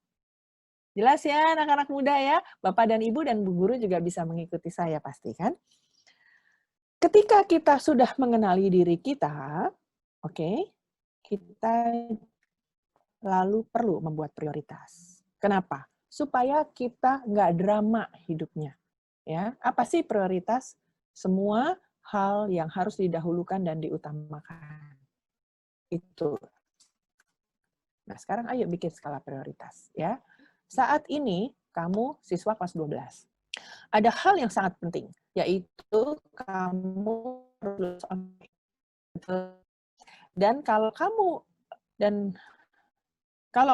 Jelas ya anak-anak muda ya? Bapak dan Ibu dan Bu Guru juga bisa mengikuti saya pasti kan? Ketika kita sudah mengenali diri kita, oke, kita lalu perlu membuat prioritas. Kenapa? Supaya kita nggak drama hidupnya. Ya, apa sih prioritas? Semua hal yang harus didahulukan dan diutamakan. Itu. Nah, sekarang ayo bikin skala prioritas. Ya. Saat ini, kamu siswa kelas 12. Ada hal yang sangat penting, yaitu kamu harus dan kalau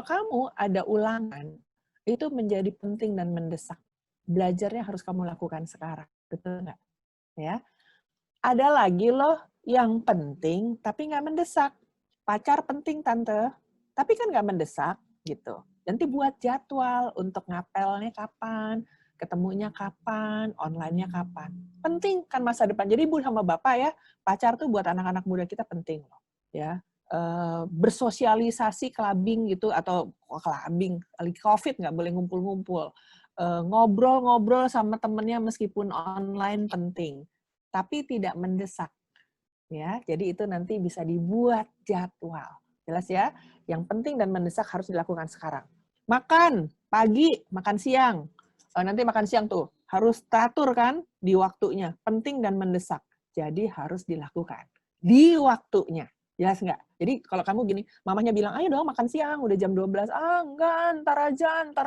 kamu ada ulangan, itu menjadi penting dan mendesak. Belajarnya harus kamu lakukan sekarang, betul nggak? Ya. Ada lagi loh yang penting tapi nggak mendesak. Pacar penting tante, tapi kan nggak mendesak gitu. Nanti buat jadwal untuk ngapelnya kapan, ketemunya kapan, online-nya kapan. Penting kan masa depan. Jadi Ibu sama Bapak ya, pacar tuh buat anak-anak muda kita penting loh. Ya, bersosialisasi clubbing gitu atau clubbing, lagi COVID nggak boleh ngumpul-ngumpul. Ngobrol-ngobrol sama temennya meskipun online penting, tapi tidak mendesak. Ya, jadi itu nanti bisa dibuat jadwal. Jelas ya? Yang penting dan mendesak harus dilakukan sekarang. Makan pagi, makan siang. Nanti makan siang tuh harus teratur kan di waktunya. Penting dan mendesak. Jadi harus dilakukan di waktunya. Jelas nggak? Jadi kalau kamu gini, mamanya bilang, ayo dong makan siang, udah jam 12. Ah, enggak, ntar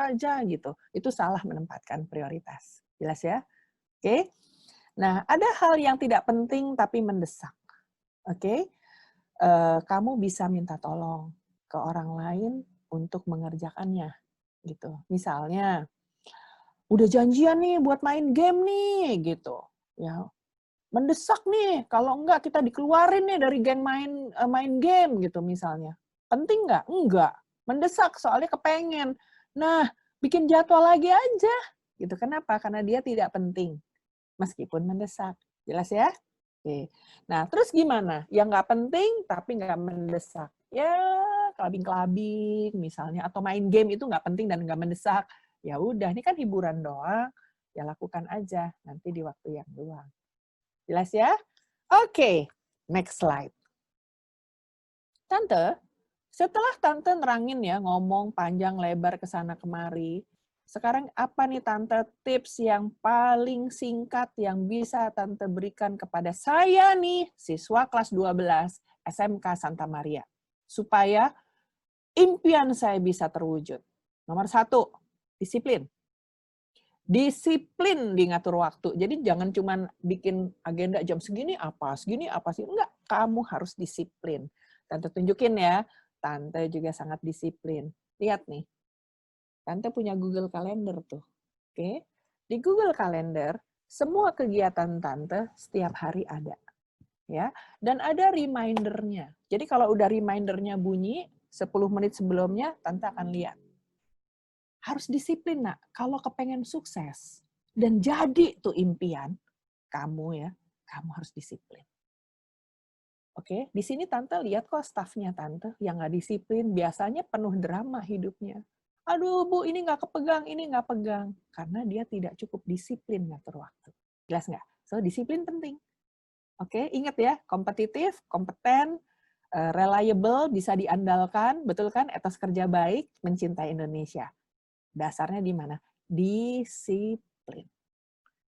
aja gitu. Itu salah menempatkan prioritas. Jelas ya? Oke? Nah, ada hal yang tidak penting tapi mendesak. Oke? Kamu bisa minta tolong ke orang lain untuk mengerjakannya. Gitu. Misalnya, udah janjian nih buat main game nih, gitu. Ya, mendesak nih, kalau enggak kita dikeluarin nih dari geng main game gitu misalnya. Penting nggak? Enggak. Mendesak, soalnya kepengen. Nah, bikin jadwal lagi aja. Gitu. Kenapa? Karena dia tidak penting. Meskipun mendesak. Jelas ya? Oke. Nah, terus gimana? Yang nggak penting tapi nggak mendesak. Ya, kelabing-kelabing misalnya. Atau main game itu nggak penting dan nggak mendesak. Ya udah, ini kan hiburan doang. Ya lakukan aja nanti di waktu yang luang. Jelas ya? Oke, next slide. Tante, setelah Tante nerangin ya, ngomong panjang lebar ke sana kemari, sekarang apa nih Tante tips yang paling singkat yang bisa Tante berikan kepada saya nih, siswa kelas 12 SMK Santa Maria, supaya impian saya bisa terwujud? Nomor 1, disiplin. Disiplin di ngatur waktu. Jadi jangan cuma bikin agenda jam segini apa sih. Enggak, kamu harus disiplin. Tante tunjukin ya, Tante juga sangat disiplin. Lihat nih, Tante punya Google Calendar tuh. Oke. Di Google Calendar, semua kegiatan Tante setiap hari ada. Ya, dan ada reminder-nya. Jadi kalau udah reminder-nya bunyi, 10 menit sebelumnya Tante akan lihat. Harus disiplin, nak. Kalau kepengen sukses dan jadi tuh impian kamu ya, kamu harus disiplin. Oke, di sini Tante lihat kok stafnya Tante yang nggak disiplin, biasanya penuh drama hidupnya. Aduh Bu, ini nggak kepegang, ini nggak pegang. Karena dia tidak cukup disiplin ngatur waktu. Jelas nggak? So, disiplin penting. Oke, ingat ya, kompetitif, kompeten, reliable, bisa diandalkan, betul kan? Etos kerja baik, mencintai Indonesia. Dasarnya di mana? Disiplin.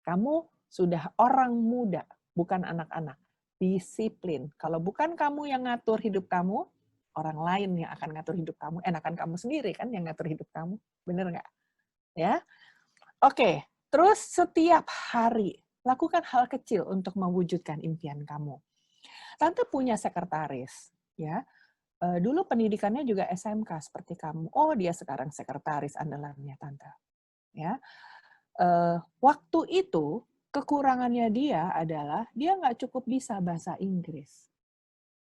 Kamu sudah orang muda, bukan anak-anak. Disiplin. Kalau bukan kamu yang ngatur hidup kamu, orang lain yang akan ngatur hidup kamu. Enakan kamu sendiri kan yang ngatur hidup kamu. Bener nggak? Ya. Oke, terus setiap hari lakukan hal kecil untuk mewujudkan impian kamu. Tante punya sekretaris, ya. Dulu pendidikannya juga SMK seperti kamu. Oh, dia sekarang sekretaris andalannya Tante. Ya. Waktu itu kekurangannya dia adalah dia nggak cukup bisa bahasa Inggris.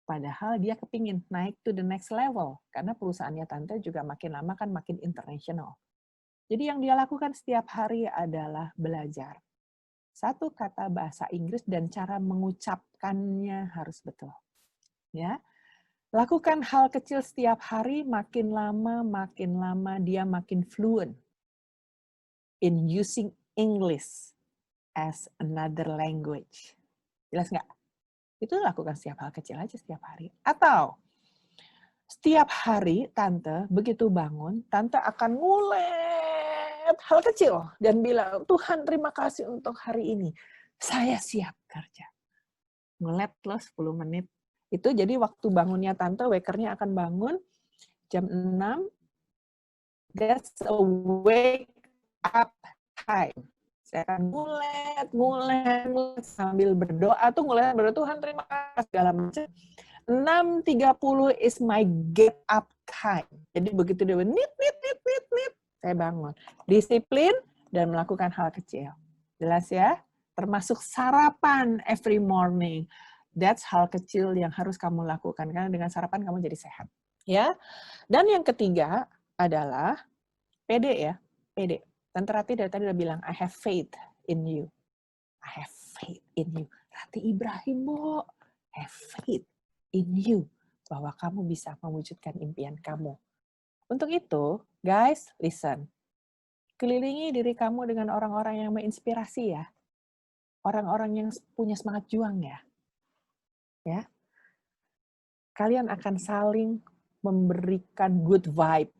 Padahal dia kepingin naik to the next level karena perusahaannya Tante juga makin lama kan makin international. Jadi yang dia lakukan setiap hari adalah belajar satu kata bahasa Inggris dan cara mengucapkannya harus betul. Ya. Lakukan hal kecil setiap hari, makin lama dia makin fluent in using English as another language. Jelas nggak? Itu lakukan setiap hal kecil aja setiap hari. Atau setiap hari Tante begitu bangun, Tante akan ngulet hal kecil dan bilang, Tuhan terima kasih untuk hari ini. Saya siap kerja. Ngulet loh 10 menit. Itu jadi waktu bangunnya Tante, wakernya akan bangun jam 6. That's a wake up time. Saya akan ngulet sambil berdoa tuh berdoa Tuhan terima kasih segala macam. 6.30 is my get up time. Jadi begitu dia nit, saya bangun. Disiplin dan melakukan hal kecil. Jelas ya? Termasuk sarapan every morning. That's hal kecil yang harus kamu lakukan karena dengan sarapan kamu jadi sehat. Ya. Dan yang ketiga adalah pede ya, pede. Tante Rati dari tadi udah bilang, I have faith in you. I have faith in you. Rati Ibrahim, Bu. I have faith in you. Bahwa kamu bisa mewujudkan impian kamu. Untuk itu, guys, listen. Kelilingi diri kamu dengan orang-orang yang menginspirasi ya. Orang-orang yang punya semangat juang ya. Ya. Kalian akan saling memberikan good vibe,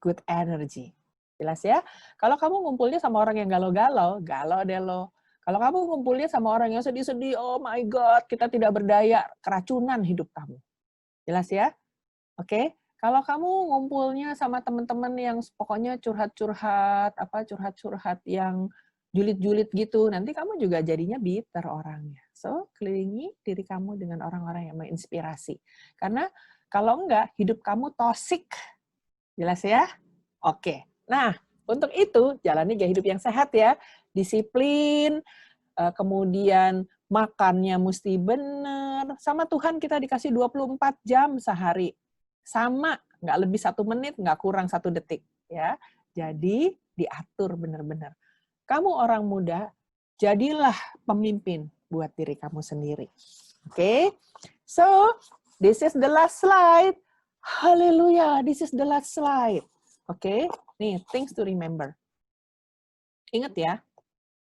good energy. Jelas ya? Kalau kamu ngumpulnya sama orang yang galau-galau, galau deh lo. Kalau kamu ngumpulnya sama orang yang sedih-sedih, oh my God, kita tidak berdaya, keracunan hidup kamu. Jelas ya? Oke? Kalau kamu ngumpulnya sama teman-teman yang pokoknya curhat-curhat yang julid-julid gitu, nanti kamu juga jadinya bitter orangnya. So, kelilingi diri kamu dengan orang-orang yang menginspirasi. Karena kalau enggak, hidup kamu toksik. Jelas ya? Oke. Nah, untuk itu, jalani gaya hidup yang sehat ya. Disiplin, kemudian makannya mesti benar. Sama Tuhan kita dikasih 24 jam sehari. Sama, nggak lebih 1 menit, nggak kurang 1 detik. Ya. Jadi, diatur benar-benar. Kamu orang muda, jadilah pemimpin buat diri kamu sendiri. Oke? So, this is the last slide. Haleluya, this is the last slide. Oke, nih, things to remember. Ingat ya,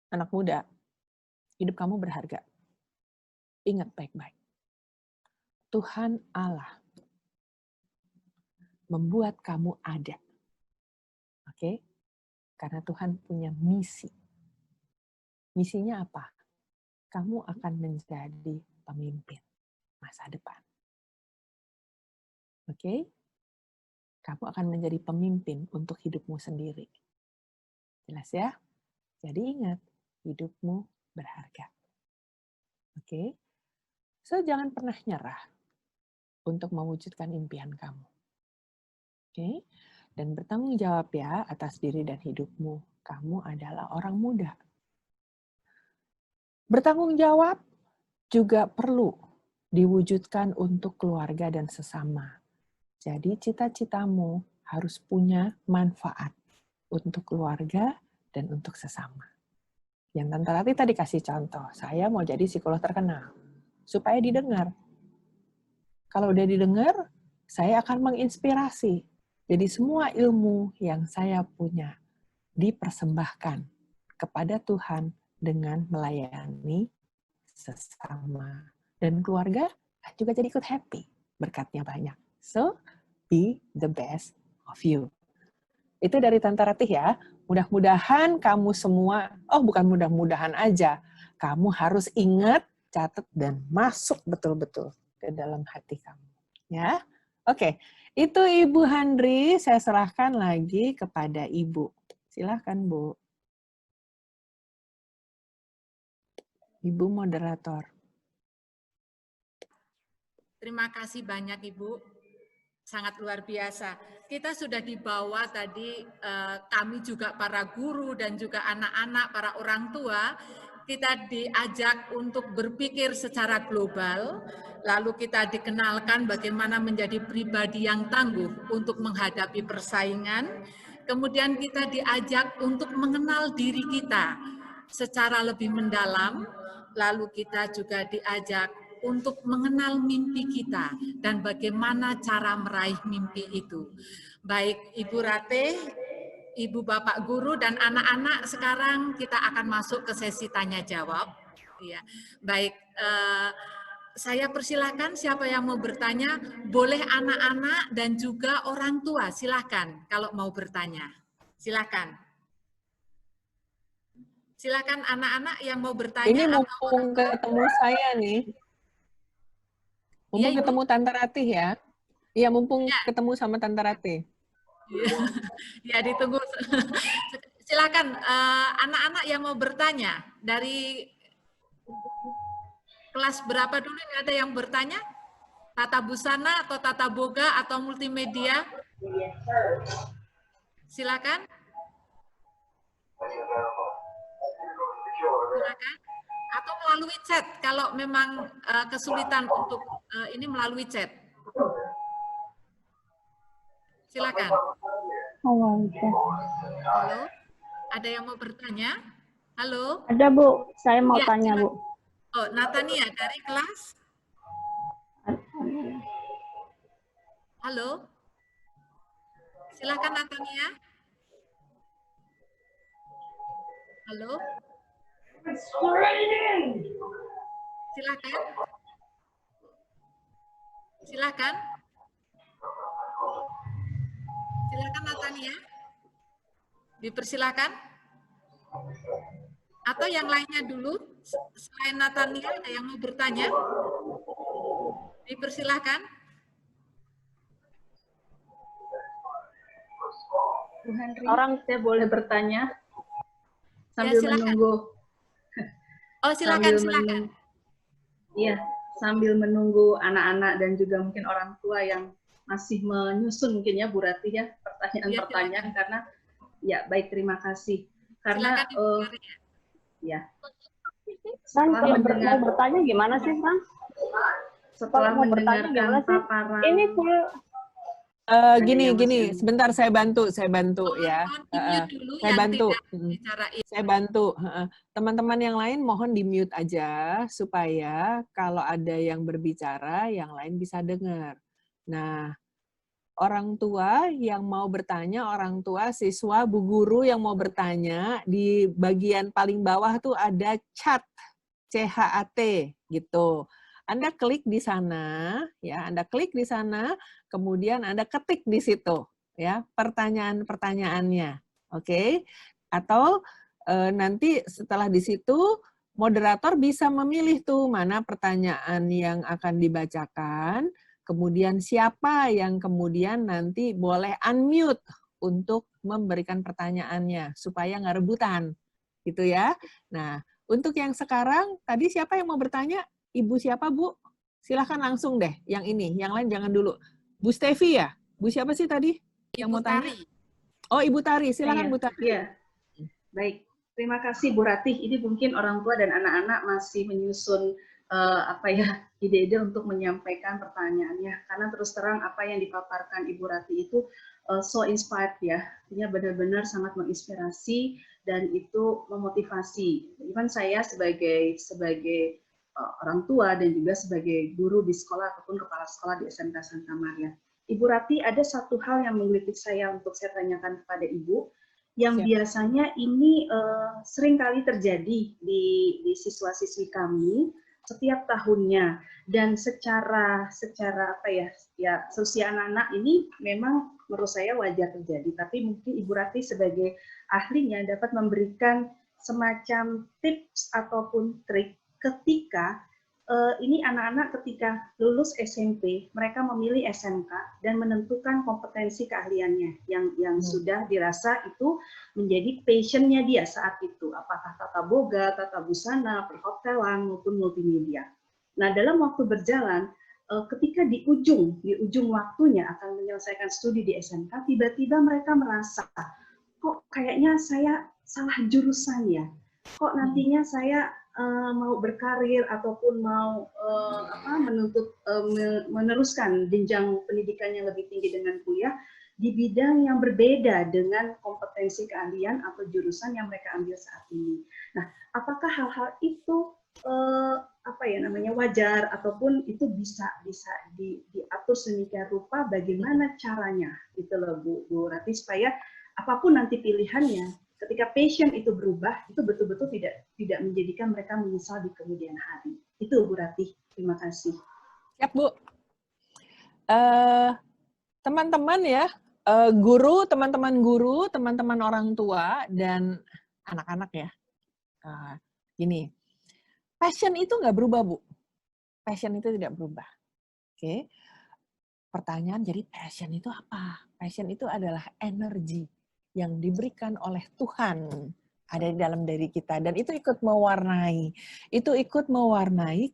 anak muda, hidup kamu berharga. Ingat baik-baik. Tuhan Allah membuat kamu ada. Oke? Karena Tuhan punya misi. Misinya apa? Kamu akan menjadi pemimpin masa depan. Oke? Kamu akan menjadi pemimpin untuk hidupmu sendiri. Jelas ya? Jadi ingat, hidupmu berharga. Oke? So, jangan pernah nyerah untuk mewujudkan impian kamu. Oke? Dan bertanggung jawab ya atas diri dan hidupmu. Kamu adalah orang muda. Bertanggung jawab juga perlu diwujudkan untuk keluarga dan sesama. Jadi cita-citamu harus punya manfaat untuk keluarga dan untuk sesama. Yang Tante Rati tadi kasih contoh, saya mau jadi psikolog terkenal. Supaya didengar. Kalau udah didengar, saya akan menginspirasi. Jadi semua ilmu yang saya punya dipersembahkan kepada Tuhan dengan melayani sesama. Dan keluarga juga jadi ikut happy. Berkatnya banyak. So, be the best of you. Itu dari Tante Ratih ya. Mudah-mudahan kamu semua, bukan mudah-mudahan aja, kamu harus ingat, catat, dan masuk betul-betul ke dalam hati kamu. Ya, oke. Itu Ibu Handri, saya serahkan lagi kepada Ibu. Silahkan, Bu. Ibu moderator. Terima kasih banyak Ibu, sangat luar biasa. Kita sudah dibawa tadi, kami juga para guru dan juga anak-anak, para orang tua, kita diajak untuk berpikir secara global, lalu kita dikenalkan bagaimana menjadi pribadi yang tangguh untuk menghadapi persaingan, kemudian kita diajak untuk mengenal diri kita secara lebih mendalam, lalu kita juga diajak untuk mengenal mimpi kita dan bagaimana cara meraih mimpi itu. Baik Ibu Ratih, Ibu Bapak Guru dan anak-anak, sekarang kita akan masuk ke sesi tanya jawab. Ya, baik. Saya persilakan siapa yang mau bertanya, boleh anak-anak dan juga orang tua, silakan kalau mau bertanya. Silakan. Silakan anak-anak yang mau bertanya. Ini mumpung ketemu saya nih. Mumpung ketemu Tante Ratih ya. Iya, mumpung ketemu sama Tante Ratih. Ya, ditunggu. Silakan anak-anak yang mau bertanya dari kelas berapa dulu, ini ada yang bertanya? Tata busana atau tata boga atau multimedia? Silakan. Silakan. Atau melalui chat kalau memang kesulitan untuk ini melalui chat. Silakan. Halo, ada yang mau bertanya? Halo. Ada Bu, saya mau ya, tanya Bu. Oh, Natania dari kelas. Halo. Silakan Natania. Halo. Silakan. Silakan. Silakan Natania. Dipersilakan. Atau yang lainnya dulu, selain Natania ada yang mau bertanya? Dipersilakan. Bu Henry, saya boleh bertanya sambil ya, menunggu. Oh, silakan. Iya, sambil menunggu anak-anak dan juga mungkin orang tua yang masih menyusun mungkin ya Bu Ratih ya pertanyaan-pertanyaan karena ya baik, terima kasih. Karena ya. Setelah mau bertanya gimana sih, Bang? Setelah mendengarkan paparan. Ini full gini, sebentar saya bantu ya. Saya bantu. Teman-teman yang lain mohon di-mute aja supaya kalau ada yang berbicara, yang lain bisa dengar. Nah, orang tua yang mau bertanya, orang tua, siswa, bu guru yang mau bertanya, di bagian paling bawah tuh ada chat, CHAT gitu. Anda klik di sana, ya, Anda klik di sana, kemudian Anda ketik di situ, ya, pertanyaan-pertanyaannya, oke? Atau nanti setelah di situ moderator bisa memilih tuh mana pertanyaan yang akan dibacakan, kemudian siapa yang kemudian nanti boleh unmute untuk memberikan pertanyaannya supaya nggak rebutan, gitu ya. Nah, untuk yang sekarang tadi siapa yang mau bertanya? Ibu siapa, Bu? Silahkan langsung deh, yang ini. Yang lain jangan dulu. Bu Stevi ya? Bu siapa sih tadi yang mau tanya? Oh, Ibu Tari. Silahkan, Bu Tari. Iya. Baik, terima kasih Bu Ratih. Ini mungkin orang tua dan anak-anak masih menyusun ide-ide untuk menyampaikan pertanyaannya. Karena terus terang apa yang dipaparkan Ibu Ratih itu so inspired ya. Artinya benar-benar sangat menginspirasi dan itu memotivasi. Even saya sebagai orang tua dan juga sebagai guru di sekolah ataupun kepala sekolah di SMK Santa Maria. Ibu Rati, ada satu hal yang menggelitik saya untuk saya tanyakan kepada Ibu, yang biasanya ini sering kali terjadi di siswa-siswi kami setiap tahunnya, dan secara apa ya seusia anak-anak ini memang menurut saya wajar terjadi, tapi mungkin Ibu Rati sebagai ahlinya dapat memberikan semacam tips ataupun trik ketika ini anak-anak ketika lulus SMP, mereka memilih SMK dan menentukan kompetensi keahliannya yang sudah dirasa itu menjadi passion-nya dia saat itu, apakah tata boga, tata busana, perhotelan maupun multimedia. Nah, dalam waktu berjalan, ketika di ujung waktunya akan menyelesaikan studi di SMK, tiba-tiba mereka merasa, kok kayaknya saya salah jurusan ya, kok nantinya saya mau berkarir ataupun mau meneruskan jenjang pendidikan yang lebih tinggi dengan kuliah di bidang yang berbeda dengan kompetensi keahlian atau jurusan yang mereka ambil saat ini. Nah, apakah hal-hal itu wajar ataupun itu bisa diatur sedemikian rupa, bagaimana caranya gitu loh Bu Rati, supaya apapun nanti pilihannya, ketika passion itu berubah, itu betul-betul tidak menjadikan mereka menyesal di kemudian hari. Itu Bu Rati, terima kasih. Siap Bu. Teman-teman ya, guru, teman-teman orang tua, dan anak-anak ya. Gini, passion itu nggak berubah Bu. Passion itu tidak berubah. Oke. Pertanyaan, jadi passion itu apa? Passion itu adalah energi yang diberikan oleh Tuhan ada di dalam diri kita, dan itu ikut mewarnai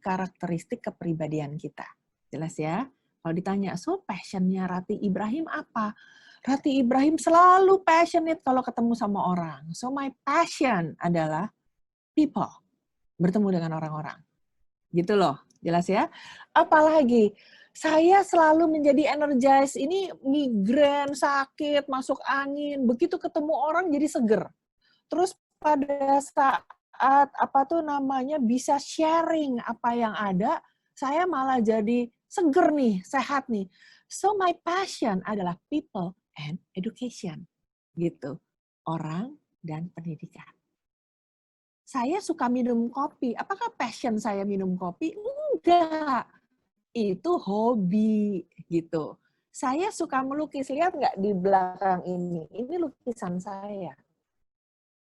karakteristik kepribadian kita. Jelas ya? Kalau ditanya, so passionnya Rati Ibrahim apa? Rati Ibrahim selalu passionate kalau ketemu sama orang. So my passion adalah people, bertemu dengan orang-orang. Gitu loh, jelas ya? Apalagi, saya selalu menjadi energized, ini migrain, sakit, masuk angin, begitu ketemu orang jadi seger. Terus pada saat bisa sharing apa yang ada, saya malah jadi seger nih, sehat nih. So my passion adalah people and education. Gitu. Orang dan pendidikan. Saya suka minum kopi. Apakah passion saya minum kopi? Enggak. Itu hobi gitu. Saya suka melukis, lihat nggak di belakang ini? Ini lukisan saya.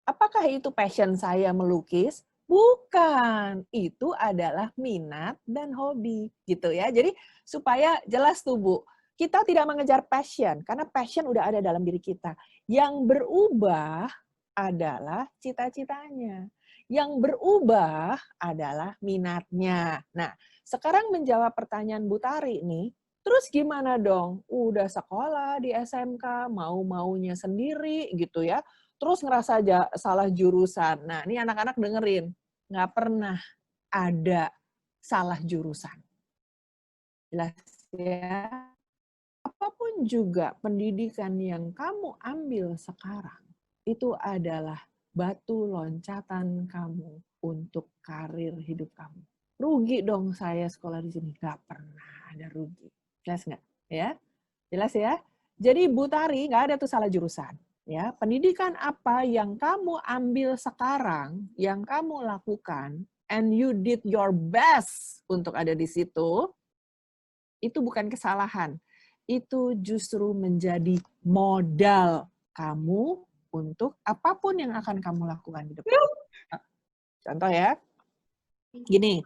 Apakah itu passion saya melukis? Bukan. Itu adalah minat dan hobi gitu ya. Jadi supaya jelas tuh Bu, kita tidak mengejar passion karena passion udah ada dalam diri kita. Yang berubah adalah cita-citanya. Yang berubah adalah minatnya. Nah, sekarang menjawab pertanyaan Bu Tari nih, terus gimana dong? Udah sekolah di SMK, mau-maunya sendiri gitu ya, terus ngerasa aja salah jurusan. Nah, ini anak-anak dengerin, nggak pernah ada salah jurusan. Jelas ya? Apapun juga pendidikan yang kamu ambil sekarang, itu adalah batu loncatan kamu untuk karir hidup kamu. Rugi dong saya sekolah di sini. Nggak pernah ada rugi. Jelas nggak? Ya? Jelas ya? Jadi Bu Tari, nggak ada tuh salah jurusan. Ya, pendidikan apa yang kamu ambil sekarang, yang kamu lakukan, and you did your best untuk ada di situ, itu bukan kesalahan. Itu justru menjadi modal kamu untuk apapun yang akan kamu lakukan di depan. Contoh ya, gini,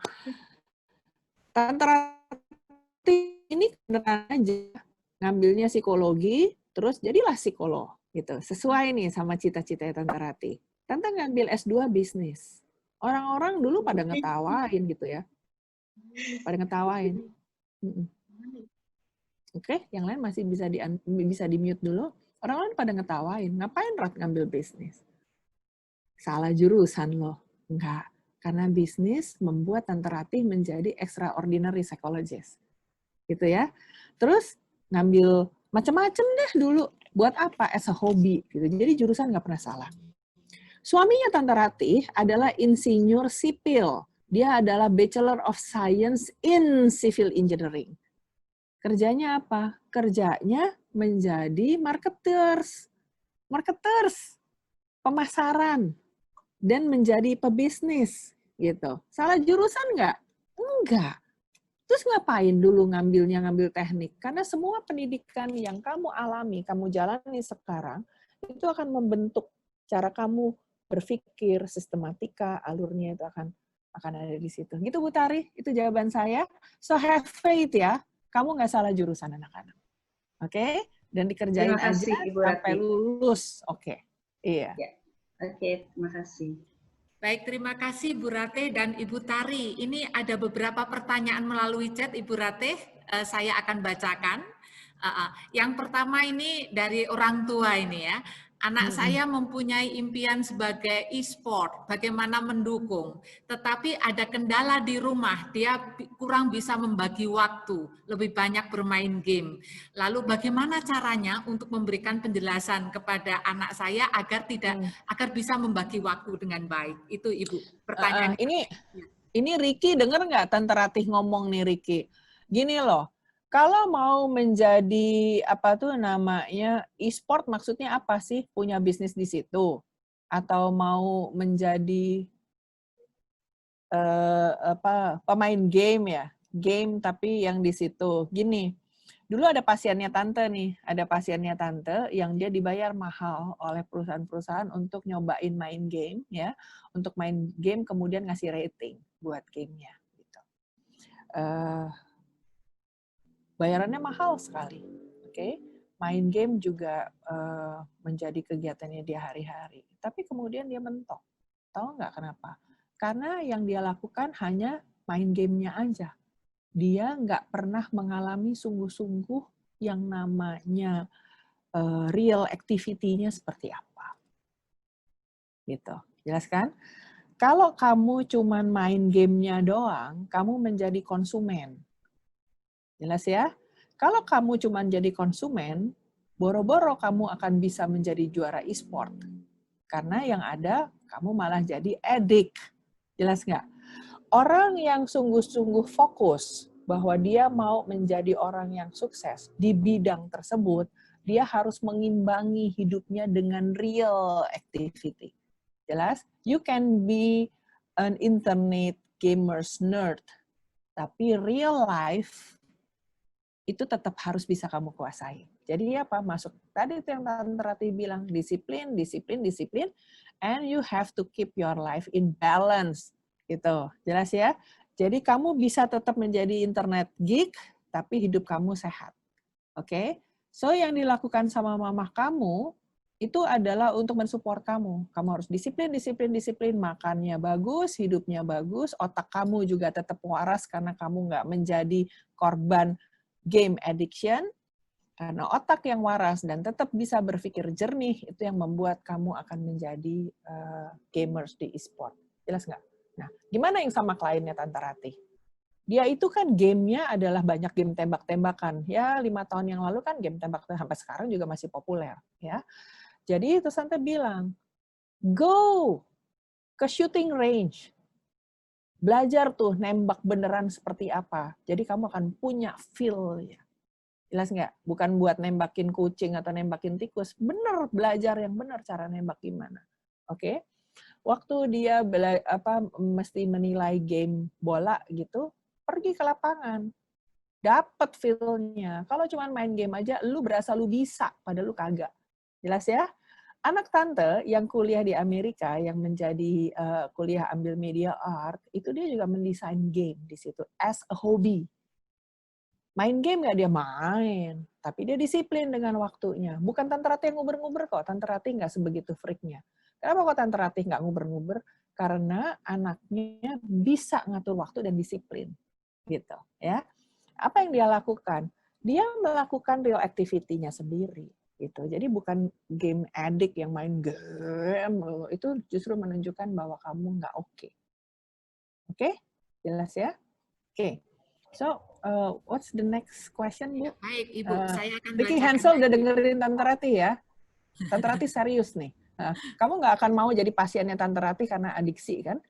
Tante Rati ini beneran aja ngambilnya psikologi, terus jadilah psikolog gitu. Sesuai nih sama cita-cita Tante Rati. Tante ngambil S2 bisnis. Orang-orang dulu pada ngetawain gitu ya. Pada ngetawain. Oke, yang lain masih bisa di-mute dulu. Orang-orang pada ngetawain. Ngapain Rat ngambil bisnis? Salah jurusan loh. Enggak. Karena bisnis membuat Tante Rati menjadi extraordinary psychologist. Gitu ya. Terus ngambil macam-macam deh dulu. Buat apa? As a hobby. Gitu. Jadi jurusan nggak pernah salah. Suaminya Tante Rati adalah insinyur sipil Dia adalah Bachelor of Science in Civil Engineering. Kerjanya apa? Kerjanya menjadi marketers, pemasaran, dan menjadi pebisnis gitu. Salah jurusan nggak? Enggak. Terus ngapain dulu ngambil teknik? Karena semua pendidikan yang kamu alami, kamu jalani sekarang, itu akan membentuk cara kamu berpikir, sistematika, alurnya itu akan ada di situ. Gitu Bu Tari, itu jawaban saya. So have faith ya, kamu nggak salah jurusan anak-anak. Oke? Dan dikerjain Terima kasih, aja Ibu sampai Rati. lulus. Oke. Iya. Ya. Oke, terima kasih. Baik, terima kasih Bu Rate dan Ibu Tari. Ini ada beberapa pertanyaan melalui chat Ibu Rate, saya akan bacakan. Yang pertama ini dari orang tua ini ya. Anak saya mempunyai impian sebagai e-sport, bagaimana mendukung. Tetapi ada kendala di rumah, dia kurang bisa membagi waktu, lebih banyak bermain game. Lalu bagaimana caranya untuk memberikan penjelasan kepada anak saya agar bisa membagi waktu dengan baik? Itu Ibu, pertanyaan. Ini Ricky dengar nggak Tante Ratih ngomong nih Ricky? Gini loh, kalau mau menjadi apa tuh namanya e-sport maksudnya apa sih? Punya bisnis di situ atau mau menjadi pemain game ya? Game tapi yang di situ. Gini, dulu ada pasiennya Tante nih, yang dia dibayar mahal oleh perusahaan-perusahaan untuk nyobain main game ya, untuk main game kemudian ngasih rating buat gamenya. Gitu. Bayarannya mahal sekali, oke? Main game juga menjadi kegiatannya dia hari-hari. Tapi kemudian dia mentok. Tahu nggak kenapa? Karena yang dia lakukan hanya main gamenya aja. Dia nggak pernah mengalami sungguh-sungguh yang namanya real activity-nya seperti apa. Gitu, jelas kan? Kalau kamu cuman main gamenya doang, kamu menjadi konsumen. Jelas ya? Kalau kamu cuma jadi konsumen, boro-boro kamu akan bisa menjadi juara e-sport. Karena yang ada, kamu malah jadi addict. Jelas nggak? Orang yang sungguh-sungguh fokus bahwa dia mau menjadi orang yang sukses di bidang tersebut, dia harus mengimbangi hidupnya dengan real activity. Jelas? You can be an internet gamers nerd, tapi real life itu tetap harus bisa kamu kuasai. Jadi apa? Masuk tadi itu yang Tante Rati bilang, disiplin, and you have to keep your life in balance. Gitu. Jelas ya? Jadi kamu bisa tetap menjadi internet geek, tapi hidup kamu sehat. Oke? So yang dilakukan sama mamah kamu, itu adalah untuk mensupport kamu. Kamu harus disiplin, makannya bagus, hidupnya bagus, otak kamu juga tetap waras karena kamu nggak menjadi korban game addiction, karena otak yang waras dan tetap bisa berpikir jernih, itu yang membuat kamu akan menjadi gamers di e-sport. Jelas nggak? Nah, gimana yang sama kliennya Tante Rati? Dia itu kan gamenya adalah banyak game tembak-tembakan. Ya, 5 tahun yang lalu kan game tembak sampai sekarang juga masih populer. Ya, jadi itu Tante bilang, go ke shooting range. Belajar tuh nembak beneran seperti apa. Jadi kamu akan punya feel-nya. Jelas nggak? Bukan buat nembakin kucing atau nembakin tikus. Bener, belajar yang benar cara nembak gimana. Oke? Waktu dia mesti menilai game bola gitu, pergi ke lapangan. Dapat feel-nya. Kalau cuma main game aja, lu berasa lu bisa, padahal lu kagak. Jelas ya? Anak Tante yang kuliah di Amerika, yang menjadi kuliah ambil media art, itu dia juga mendesain game di situ as a hobby. Main game nggak dia main, tapi dia disiplin dengan waktunya. Bukan Tante Rati yang nguber-nguber kok, Tante Rati nggak sebegitu freaknya. Kenapa kok Tante Rati nggak nguber-nguber? Karena anaknya bisa ngatur waktu dan disiplin, gitu ya. Apa yang dia lakukan? Dia melakukan real activity-nya sendiri. Gitu. Jadi bukan game addict yang main game, itu justru menunjukkan bahwa kamu nggak oke. Oke? Jelas ya? Oke. So, what's the next question, Bu? Baik, Ibu, saya akan Ricky bacakan Hansel lagi. udah dengerin Tante Rati ya? Tante Rati serius nih. Kamu nggak akan mau jadi pasiennya Tante Rati karena adiksi, kan?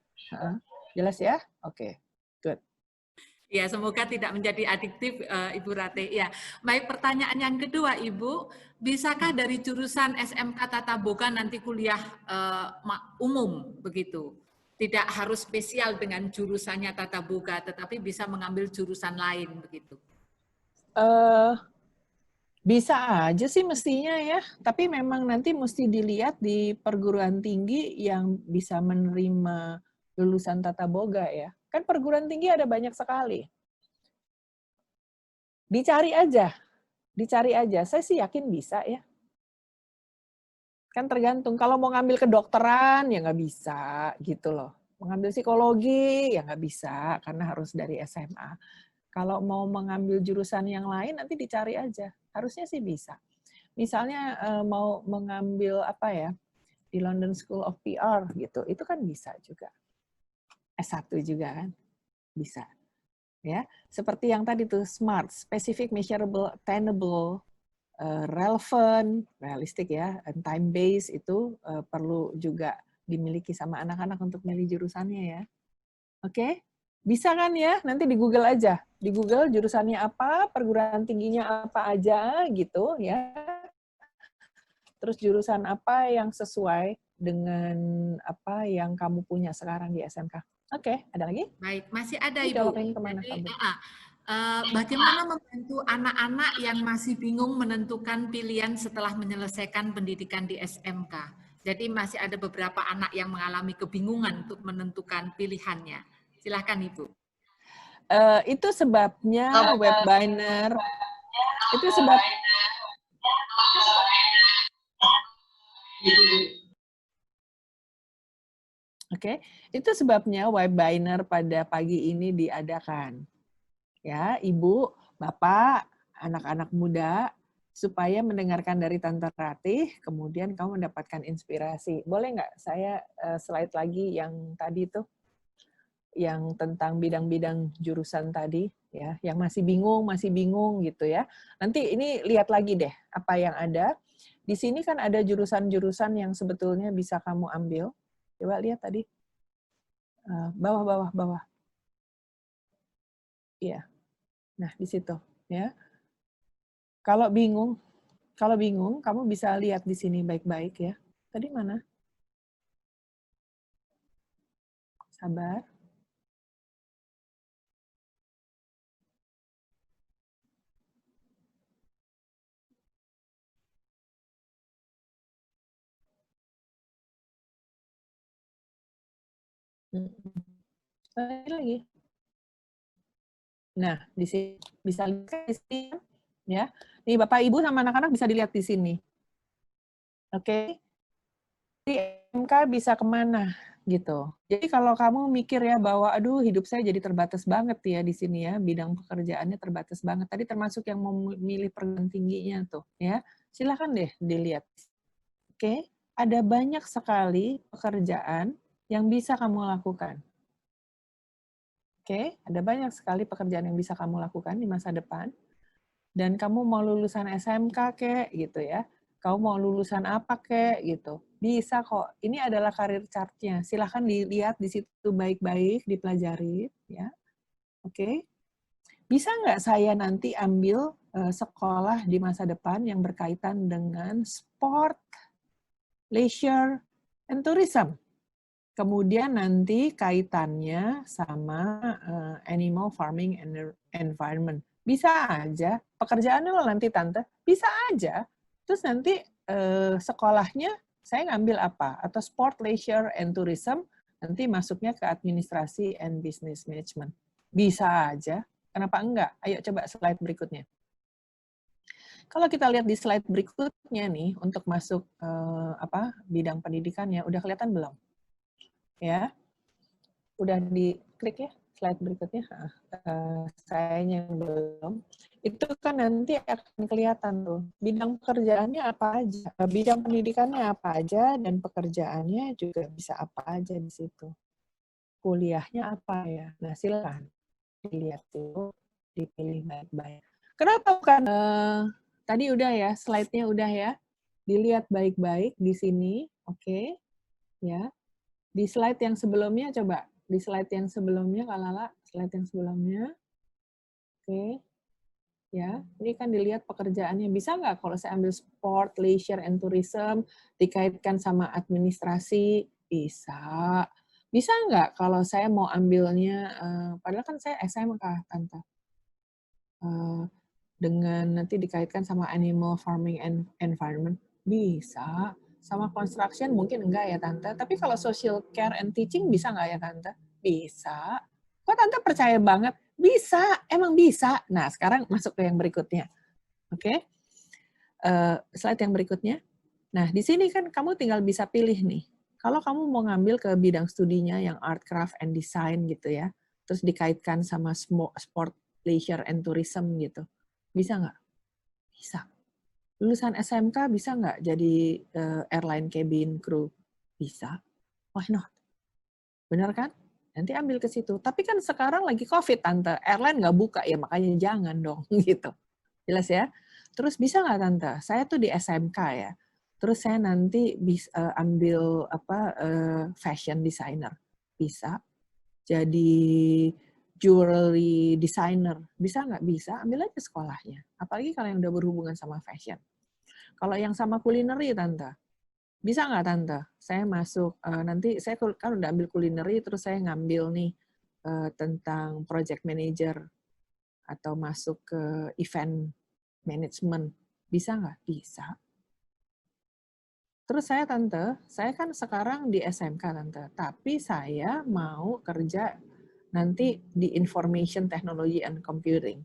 Jelas ya? Oke, good. Ya, semoga tidak menjadi adiktif, Ibu Ratih. Ya, baik, pertanyaan yang kedua, Ibu, bisakah dari jurusan SMK Tata Boga nanti kuliah umum begitu? Tidak harus spesial dengan jurusannya Tata Boga, tetapi bisa mengambil jurusan lain begitu? Bisa aja sih mestinya ya, tapi memang nanti mesti dilihat di perguruan tinggi yang bisa menerima lulusan Tata Boga ya. Kan perguruan tinggi ada banyak sekali. Dicari aja. Saya sih yakin bisa ya. Kan tergantung, kalau mau ngambil kedokteran ya nggak bisa gitu loh. Mengambil psikologi ya nggak bisa, karena harus dari SMA. Kalau mau mengambil jurusan yang lain nanti dicari aja, harusnya sih bisa. Misalnya mau mengambil apa ya, di London School of PR gitu, itu kan bisa juga. S1 juga kan, bisa. Ya, seperti yang tadi tuh SMART, specific, measurable, attainable, relevant, realistik ya, and time based itu perlu juga dimiliki sama anak-anak untuk milih jurusannya ya. Oke? Bisa kan ya? Nanti di Google aja. Di Google jurusannya apa, perguruan tingginya apa aja gitu ya. Terus jurusan apa yang sesuai dengan apa yang kamu punya sekarang di SMK. Oke, ada lagi? Baik, masih ada Ini Ibu. jawabin kemana, Jadi, Kamu? bagaimana membantu anak-anak yang masih bingung menentukan pilihan setelah menyelesaikan pendidikan di SMK? Jadi masih ada beberapa anak yang mengalami kebingungan untuk menentukan pilihannya. Silakan Ibu. Itu sebabnya Webbiner. Itu sebab. Oke, itu sebabnya Webbiner pada pagi ini diadakan. Ya, Ibu, Bapak, anak-anak muda, supaya mendengarkan dari Tante Ratih, kemudian kamu mendapatkan inspirasi. Boleh nggak saya slide lagi yang tadi tuh, yang tentang bidang-bidang jurusan tadi, ya, yang masih bingung gitu ya. Nanti ini lihat lagi deh apa yang ada. Di sini kan ada jurusan-jurusan yang sebetulnya bisa kamu ambil. Coba lihat tadi. Bawah. Iya. Nah, di situ ya. Kalau bingung, kamu bisa lihat di sini baik-baik ya. Tadi mana? Sabar. Lagi. Nah, di sini bisa lihat di sini ya. Nih Bapak Ibu sama anak-anak bisa dilihat di sini. Oke. Di MK bisa kemana gitu. Jadi kalau kamu mikir ya bahwa aduh hidup saya jadi terbatas banget ya di sini ya, bidang pekerjaannya terbatas banget. Tadi termasuk yang mau memilih perguruan tingginya tuh ya. Silakan deh dilihat. Oke, ada banyak sekali pekerjaan yang bisa kamu lakukan. Oke, ada banyak sekali pekerjaan yang bisa kamu lakukan di masa depan. Dan kamu mau lulusan SMK kek gitu ya. Kamu mau lulusan apa kek gitu. Bisa kok. Ini adalah karir chart-nya. Silahkan dilihat di situ baik-baik, dipelajari ya. Oke. Bisa nggak saya nanti ambil sekolah di masa depan yang berkaitan dengan sport, leisure, and tourism? Kemudian nanti kaitannya sama animal farming and environment. Bisa aja. Pekerjaannya lo nanti Tante, bisa aja. Terus nanti sekolahnya saya ngambil apa? Atau sport, leisure, and tourism, nanti masuknya ke administrasi and business management. Bisa aja. Kenapa enggak? Ayo coba slide berikutnya. Kalau kita lihat di slide berikutnya nih, untuk masuk bidang pendidikannya, udah kelihatan belum? Ya, udah diklik ya slide berikutnya. Sayanya belum. Itu kan nanti akan kelihatan tuh bidang pekerjaannya apa aja, bidang pendidikannya apa aja, dan pekerjaannya juga bisa apa aja di situ. Kuliahnya apa ya? Nah silakan dilihat dulu, dipilih baik-baik. Kenapa bukan tadi udah ya, slide-nya udah ya, dilihat baik-baik di sini, oke, ya. Di slide yang sebelumnya coba di slide yang sebelumnya, Kak Lala, slide yang sebelumnya. Oke. Ya, ini kan dilihat pekerjaannya. Bisa nggak kalau saya ambil sport, leisure, and tourism, dikaitkan sama administrasi? Bisa. Bisa nggak kalau saya mau ambilnya, padahal kan saya SMK, Tante. Dengan nanti dikaitkan sama animal farming and environment? Bisa. Sama construction mungkin enggak ya, Tante. Tapi kalau social care and teaching bisa nggak ya, Tante? Bisa. Kok Tante percaya banget? Bisa, emang bisa. Nah, sekarang masuk ke yang berikutnya. Oke? Slide yang berikutnya. Nah, di sini kan kamu tinggal bisa pilih nih. Kalau kamu mau ngambil ke bidang studinya yang art, craft, and design gitu ya, terus dikaitkan sama sport, leisure, and tourism gitu. Bisa nggak? Bisa. Lulusan SMK bisa nggak jadi airline cabin crew? Bisa. Why not? Benar kan? Nanti ambil ke situ. Tapi kan sekarang lagi COVID, Tante. Airline nggak buka, ya makanya jangan dong. Gitu. Jelas ya? Terus bisa nggak, Tante? Saya tuh di SMK ya. Terus saya nanti bisa ambil fashion designer. Bisa. Jadi jewelry designer. Bisa nggak? Bisa. Ambil aja sekolahnya. Apalagi kalau yang udah berhubungan sama fashion. Kalau yang sama kulineri, Tante. Bisa nggak, Tante? Saya masuk, nanti saya kan udah ambil kulineri, terus saya ngambil nih tentang project manager atau masuk ke event management. Bisa nggak? Bisa. Terus saya, Tante, saya kan sekarang di SMK, Tante, tapi saya mau kerja nanti di information technology and computing.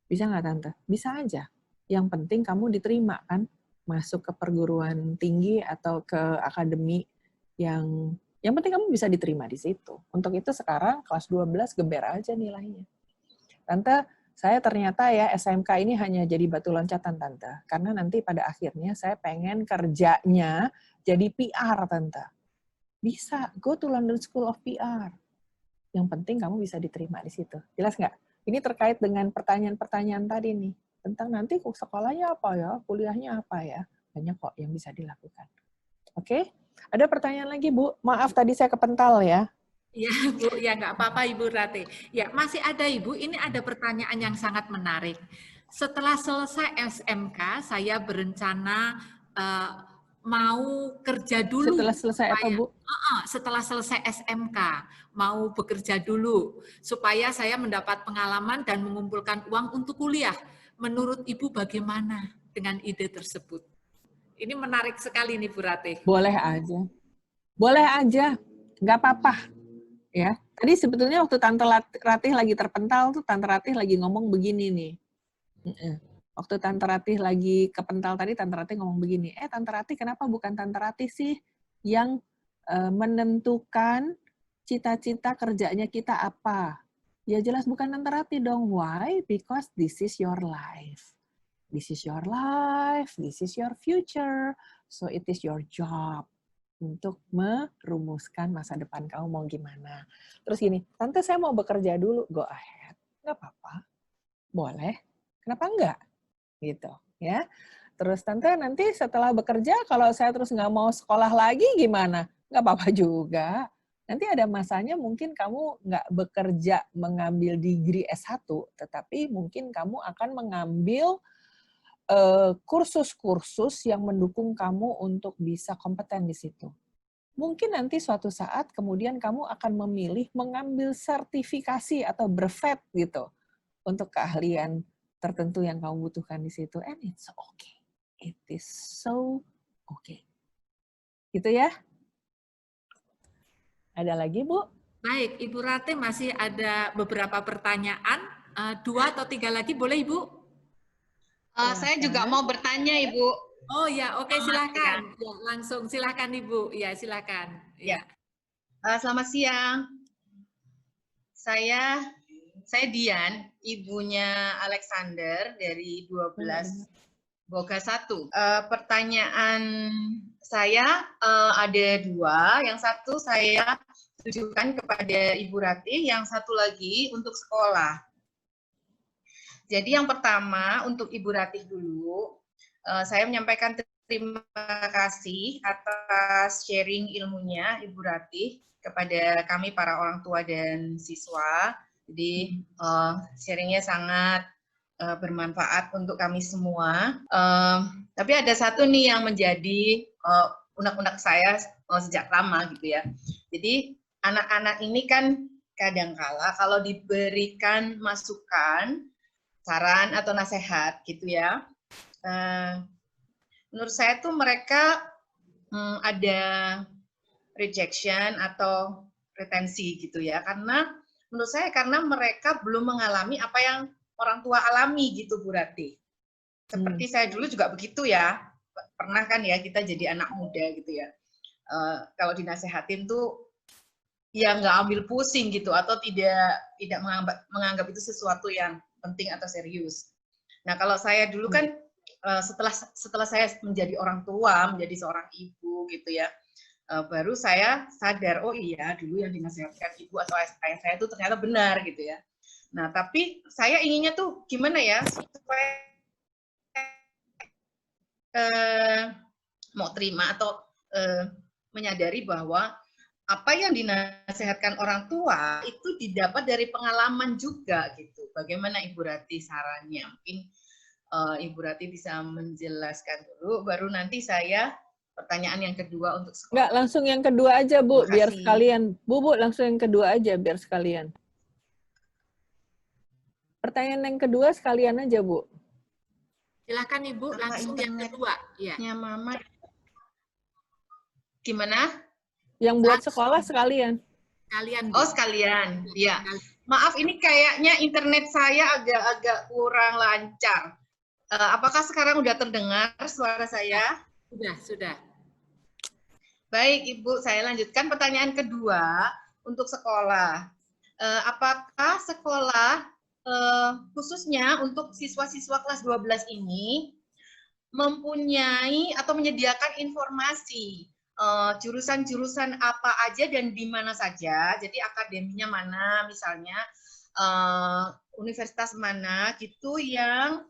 Bisa nggak, Tante? Bisa aja. Yang penting kamu diterima, kan? Masuk ke perguruan tinggi atau ke akademi yang penting kamu bisa diterima di situ. Untuk itu sekarang kelas 12 geber aja nilainya. Tante, saya ternyata ya SMK ini hanya jadi batu loncatan, Tante. Karena nanti pada akhirnya saya pengen kerjanya jadi PR, Tante. Bisa, go to London School of PR. Yang penting kamu bisa diterima di situ. Jelas nggak? Ini terkait dengan pertanyaan-pertanyaan tadi nih. Tentang nanti sekolahnya apa ya, kuliahnya apa ya. Banyak kok yang bisa dilakukan. Oke? Ada pertanyaan lagi, Bu? Maaf tadi saya kepental ya. Ya, Bu, ya nggak apa-apa Ibu Rati. Ya, masih ada Ibu, ini ada pertanyaan yang sangat menarik. Setelah selesai SMK, saya berencana mau kerja dulu. Setelah selesai apa, Bu? Setelah selesai SMK, mau bekerja dulu, supaya saya mendapat pengalaman dan mengumpulkan uang untuk kuliah. Menurut Ibu bagaimana dengan ide tersebut? Ini menarik sekali nih, Bu Ratih. Boleh aja. Boleh aja. Nggak apa-apa. Ya. Tadi sebetulnya waktu Tante Ratih lagi terpental, tuh Tante Ratih lagi ngomong begini nih. Waktu Tante Ratih lagi kepental tadi, Tante Ratih ngomong begini, Tante Ratih kenapa bukan Tante Ratih sih yang menentukan cita-cita kerjanya kita apa? Ya jelas bukan Tante Ratih dong. Why? Because this is your life. This is your life, this is your future. So it is your job untuk merumuskan masa depan kamu mau gimana. Terus gini, Tante saya mau bekerja dulu, go ahead. Nggak apa-apa. Boleh. Kenapa enggak? Gitu ya. Terus Tante nanti setelah bekerja kalau saya terus nggak mau sekolah lagi gimana? Nggak apa-apa juga. Nanti ada masanya mungkin kamu nggak bekerja mengambil degree S1, tetapi mungkin kamu akan mengambil kursus-kursus yang mendukung kamu untuk bisa kompeten di situ. Mungkin nanti suatu saat kemudian kamu akan memilih mengambil sertifikasi atau brevet gitu untuk keahlian tertentu yang kamu butuhkan di situ. And it's okay. It is so okay. Gitu ya. Ada lagi, Bu? Baik, Ibu Rati masih ada beberapa pertanyaan. 2 atau 3 lagi boleh, Ibu? Saya juga mau bertanya, Ibu. Oh ya, oke, silakan. Ya, langsung silakan Ibu. Ya, silakan. Ya. Selamat siang. Saya Dian, ibunya Alexander dari 12 Boga 1. Pertanyaan saya ada 2. Yang satu saya tujukan kepada Ibu Ratih, yang satu lagi untuk sekolah. Jadi yang pertama untuk Ibu Ratih dulu, saya menyampaikan terima kasih atas sharing ilmunya Ibu Ratih kepada kami para orang tua dan siswa. Jadi sharingnya sangat bermanfaat untuk kami semua. Tapi ada satu nih yang menjadi unek-unek saya sejak lama gitu ya. Jadi anak-anak ini kan kadangkala kalau diberikan masukan, saran atau nasihat gitu ya, menurut saya tuh mereka ada rejection atau retensi gitu ya, karena menurut saya karena mereka belum mengalami apa yang orang tua alami gitu Bu Ratih. Seperti saya dulu juga begitu ya, pernah kan ya kita jadi anak muda gitu ya, kalau dinasehatin tuh ya nggak ambil pusing gitu atau tidak menganggap itu sesuatu yang penting atau serius. Nah kalau saya dulu kan setelah saya menjadi orang tua, menjadi seorang ibu gitu ya, baru saya sadar, oh iya dulu yang dinasihatkan ibu atau ayah saya itu ternyata benar gitu ya. Nah tapi saya inginnya tuh gimana ya supaya mau terima atau menyadari bahwa apa yang dinasihatkan orang tua itu didapat dari pengalaman juga gitu. Bagaimana Ibu Ratih sarannya? Mungkin Ibu Ratih bisa menjelaskan dulu, baru nanti saya pertanyaan yang kedua untuk sekolah. Enggak, langsung yang kedua aja Bu, biar sekalian. Bu, langsung yang kedua aja biar sekalian. Pertanyaan yang kedua sekalian aja Bu. Silakan Ibu, langsung yang kedua. Ya, Mama. Gimana? Yang buat sekolah sekalian. Sekalian. Oh, sekalian. Iya. Maaf, ini kayaknya internet saya agak-agak kurang lancar. Apakah sekarang udah terdengar suara saya? Sudah. Baik, Ibu, saya lanjutkan pertanyaan kedua untuk sekolah. Apakah sekolah khususnya untuk siswa-siswa kelas 12 ini mempunyai atau menyediakan informasi jurusan-jurusan apa aja dan di mana saja, jadi akademinya mana, misalnya universitas mana gitu yang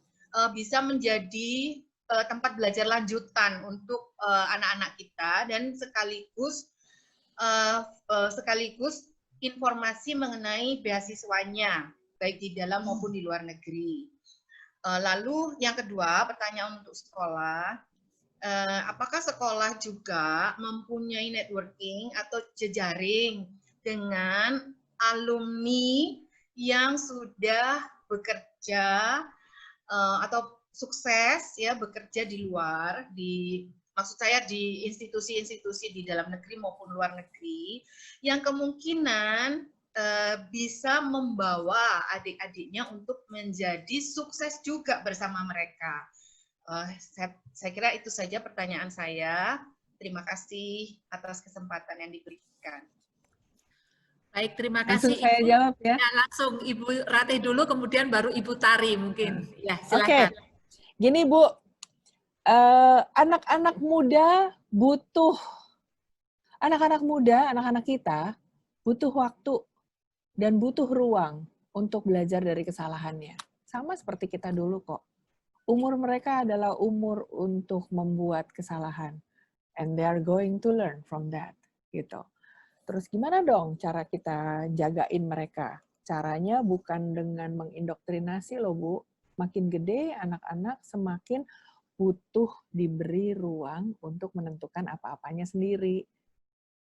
bisa menjadi tempat belajar lanjutan untuk anak-anak kita dan sekaligus informasi mengenai beasiswanya baik di dalam maupun di luar negeri. Lalu yang kedua, pertanyaan untuk sekolah. Apakah sekolah juga mempunyai networking atau jejaring dengan alumni yang sudah bekerja atau sukses ya bekerja di luar, maksud saya di institusi-institusi di dalam negeri maupun luar negeri yang kemungkinan bisa membawa adik-adiknya untuk menjadi sukses juga bersama mereka. Saya kira itu saja pertanyaan saya. Terima kasih atas kesempatan yang diberikan. Baik, terima kasih. Langsung saya jawab ya. Langsung Ibu Ratih dulu, kemudian baru Ibu Tari mungkin. Ya, silakan. Oke. Gini Bu, anak-anak muda butuh, anak-anak kita butuh waktu dan butuh ruang untuk belajar dari kesalahannya. Sama seperti kita dulu kok. Umur mereka adalah umur untuk membuat kesalahan. And they are going to learn from that. Gitu. Terus gimana dong cara kita jagain mereka? Caranya bukan dengan mengindoktrinasi loh Bu. Makin gede anak-anak semakin butuh diberi ruang untuk menentukan apa-apanya sendiri.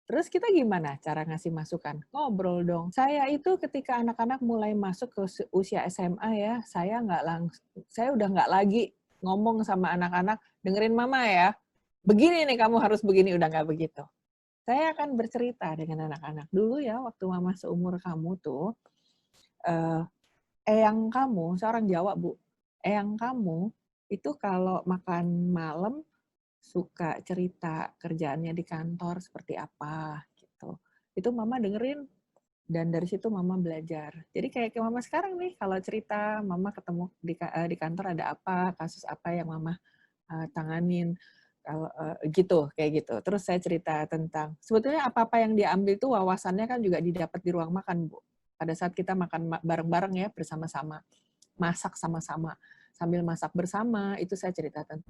Terus kita gimana cara ngasih masukan? Ngobrol dong. Saya itu ketika anak-anak mulai masuk ke usia SMA ya, saya udah nggak lagi ngomong sama anak-anak, dengerin mama ya, begini nih kamu harus begini, udah nggak begitu. Saya akan bercerita dengan anak-anak. Dulu ya, waktu mama seumur kamu tuh, eyang kamu, seorang Jawa Bu, eyang kamu itu kalau makan malam, suka cerita kerjaannya di kantor seperti apa gitu. Itu mama dengerin dan dari situ mama belajar. Jadi kayak mama sekarang nih kalau cerita mama ketemu di kantor ada apa, kasus apa yang mama tanganin kalau gitu kayak gitu. Terus saya cerita tentang sebetulnya apa-apa yang dia ambil itu wawasannya kan juga didapat di ruang makan Bu. Pada saat kita makan bareng-bareng ya bersama-sama, masak sama-sama. Sambil masak bersama itu saya cerita tentang